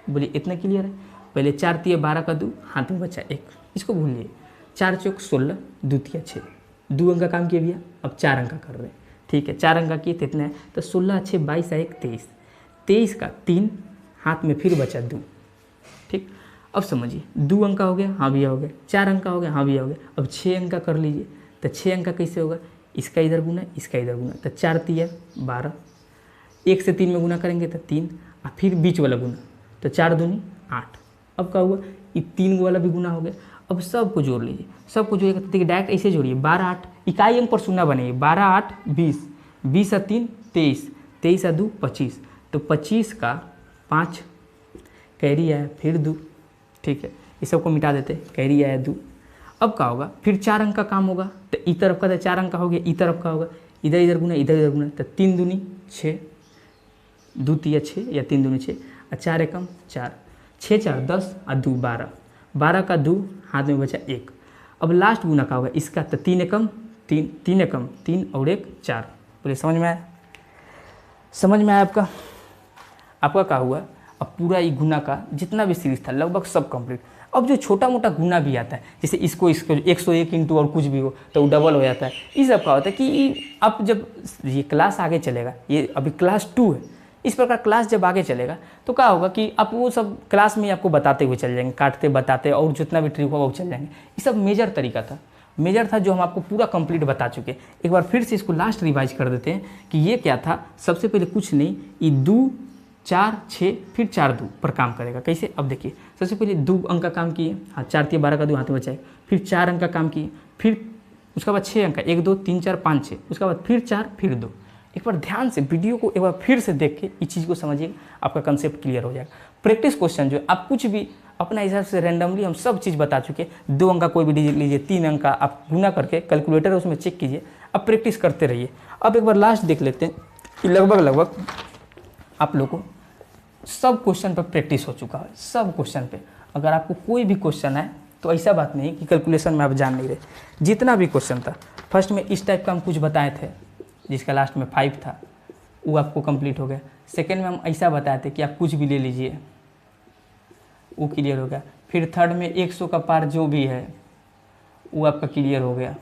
Speaker 1: बोलिए इतना क्लियर है। पहले 4 तिया 12 का 2, हाथ में बचा 1, इसको भूलिए। 4 चौक 16, 2 तिया 6, 2 अंक का काम किया भैया। अब 4 अंक का कर रहे हैं, ठीक है। 4 अंक का किए तो इतना है, तो 16 6 22 1 23, 23 का 3, हाथ में फिर बचा 2, ठीक। अब समझिए 2 अंक का हो गया, हाँ भैया हो गया। 4 अंक का हो गया, हाँ भैया हो गया। अब 6 अंक का कर लीजिए, तो 6 अंक का कैसे होगा, इसका इधर गुना, इसका इधर गुना, तो 4 तिया 12, 1 से 3 में गुना करेंगे तो 3, और फिर बीच वाला गुना, तो 4 दूनी 8। अब क्या हुआ, ये 3 वाला भी गुना हो गया। अब सबको जोड़ लीजिए, सबको जोड़िएगा तो देखिए डायरेक्ट ऐसे जोड़िए, 12 8, इकाई अंक पर शून्य बनेगी, 12 8 20, 20 और 3 23, 23 और 2 25, तो 25 का 5 कैरी आया, फिर 2, ठीक है। इस सबको मिटा देते, कैरी आया 2। अब क्या होगा, फिर 4 अंक का काम होगा, तो ई तरफ का तो 4 अंक का हो गया, ई तरफ का होगा, इधर इधर गुना, इधर इधर गुना, तो 3 दूनी 6, 2 तिया 6 या 3 दूनी 6, और 4 एकम 4, 6 4 10 और 2 12, 12 का 2, हाथ में बचा 1। अब लास्ट गुना का होगा इसका, तो 3 एकम 3, 3 एकम 3 और 1 4। बोले समझ में आया, समझ में आया आपका। आपका क्या हुआ, अब पूरा ये गुना का जितना भी सीरीज था लगभग सब कंप्लीट। अब जो छोटा मोटा गुना भी आता है, जैसे इसको 101 इंटू और कुछ भी हो तो वो डबल हो जाता है। ये सब क्या होता है कि अब जब ये क्लास आगे चलेगा, ये अभी क्लास 2 है, इस प्रकार क्लास जब आगे चलेगा तो क्या होगा कि आप वो सब क्लास में आपको बताते हुए चल जाएंगे, काटते बताते, और जितना भी ट्रिक होगा वो चल जाएंगे। ये सब मेजर तरीका था, मेजर था जो हम आपको पूरा कंप्लीट बता चुके। एक बार फिर से इसको लास्ट रिवाइज कर देते हैं कि ये क्या था। सबसे पहले कुछ नहीं, ये 2 4 6 फिर 4 2 पर काम करेगा। कैसे, अब देखिए, सबसे पहले 2 अंक का काम किए, हाँ 4 तिया 12 का 2 हाथ में बचाए, फिर 4 अंक का काम किए, फिर उसके बाद 6 अंक का 1 2 3 4 5 6, उसके बाद फिर 4 फिर 2। एक बार ध्यान से वीडियो को एक बार फिर से देख के इस चीज़ को समझिए, आपका कंसेप्ट क्लियर हो जाएगा। प्रैक्टिस क्वेश्चन जो आप कुछ भी अपना हिसाब से रैंडमली हम सब चीज़ बता चुके। 2 अंक का कोई भी डिजिट लीजिए, 3 अंक का आप गुना करके कैलकुलेटर उसमें चेक कीजिए, अब प्रैक्टिस करते रहिए। अब एक बार लास्ट देख लेते हैं कि लगभग आप लोग को सब क्वेश्चन पर प्रैक्टिस हो चुका है, सब क्वेश्चन पे। अगर आपको कोई भी क्वेश्चन है तो ऐसा बात नहीं कि कैलकुलेशन में आप जान नहीं रहे, जितना भी क्वेश्चन था फर्स्ट में इस टाइप का हम कुछ बताए थे, जिसका लास्ट में 5 था, वो आपको कंप्लीट हो गया। सेकेंड में हम ऐसा बताए थे कि आप कुछ भी ले लीजिए, वो क्लियर हो गया। फिर थर्ड में 100 का पार जो भी है वो आपका क्लियर हो गया,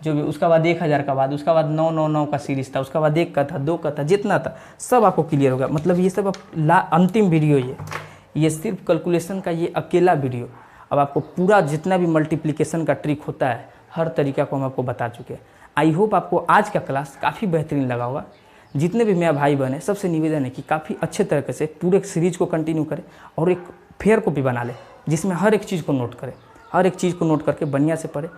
Speaker 1: जो भी। उसका बाद 1000 का बाद, उसका बाद 999 का सीरीज था, उसका बाद 1 का था, 2 का था, जितना था सब आपको क्लियर हो गया। मतलब ये सब अंतिम वीडियो, ये सिर्फ कैलकुलेशन का ये अकेला वीडियो। अब आपको पूरा जितना भी मल्टीप्लिकेशन का ट्रिक होता है हर तरीका को हम आपको बता चुके हैं। आई होप आपको आज का क्लास काफ़ी बेहतरीन लगा होगा। जितने भी मेरा भाई बहन है सबसे निवेदन है कि काफ़ी अच्छे तरीके से पूरे सीरीज को कंटिन्यू करें और एक फेयर कॉपी बना ले, जिसमें हर एक चीज़ को नोट करें, हर एक चीज़ को नोट करके बढ़िया से पढ़े।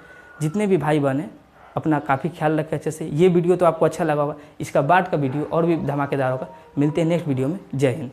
Speaker 1: जितने भी भाई बहन हैं अपना काफ़ी ख्याल रखें अच्छे से। ये वीडियो तो आपको अच्छा लगा होगा, इसका बाद का वीडियो और भी धमाकेदार होगा। मिलते हैं नेक्स्ट वीडियो में। जय हिंद।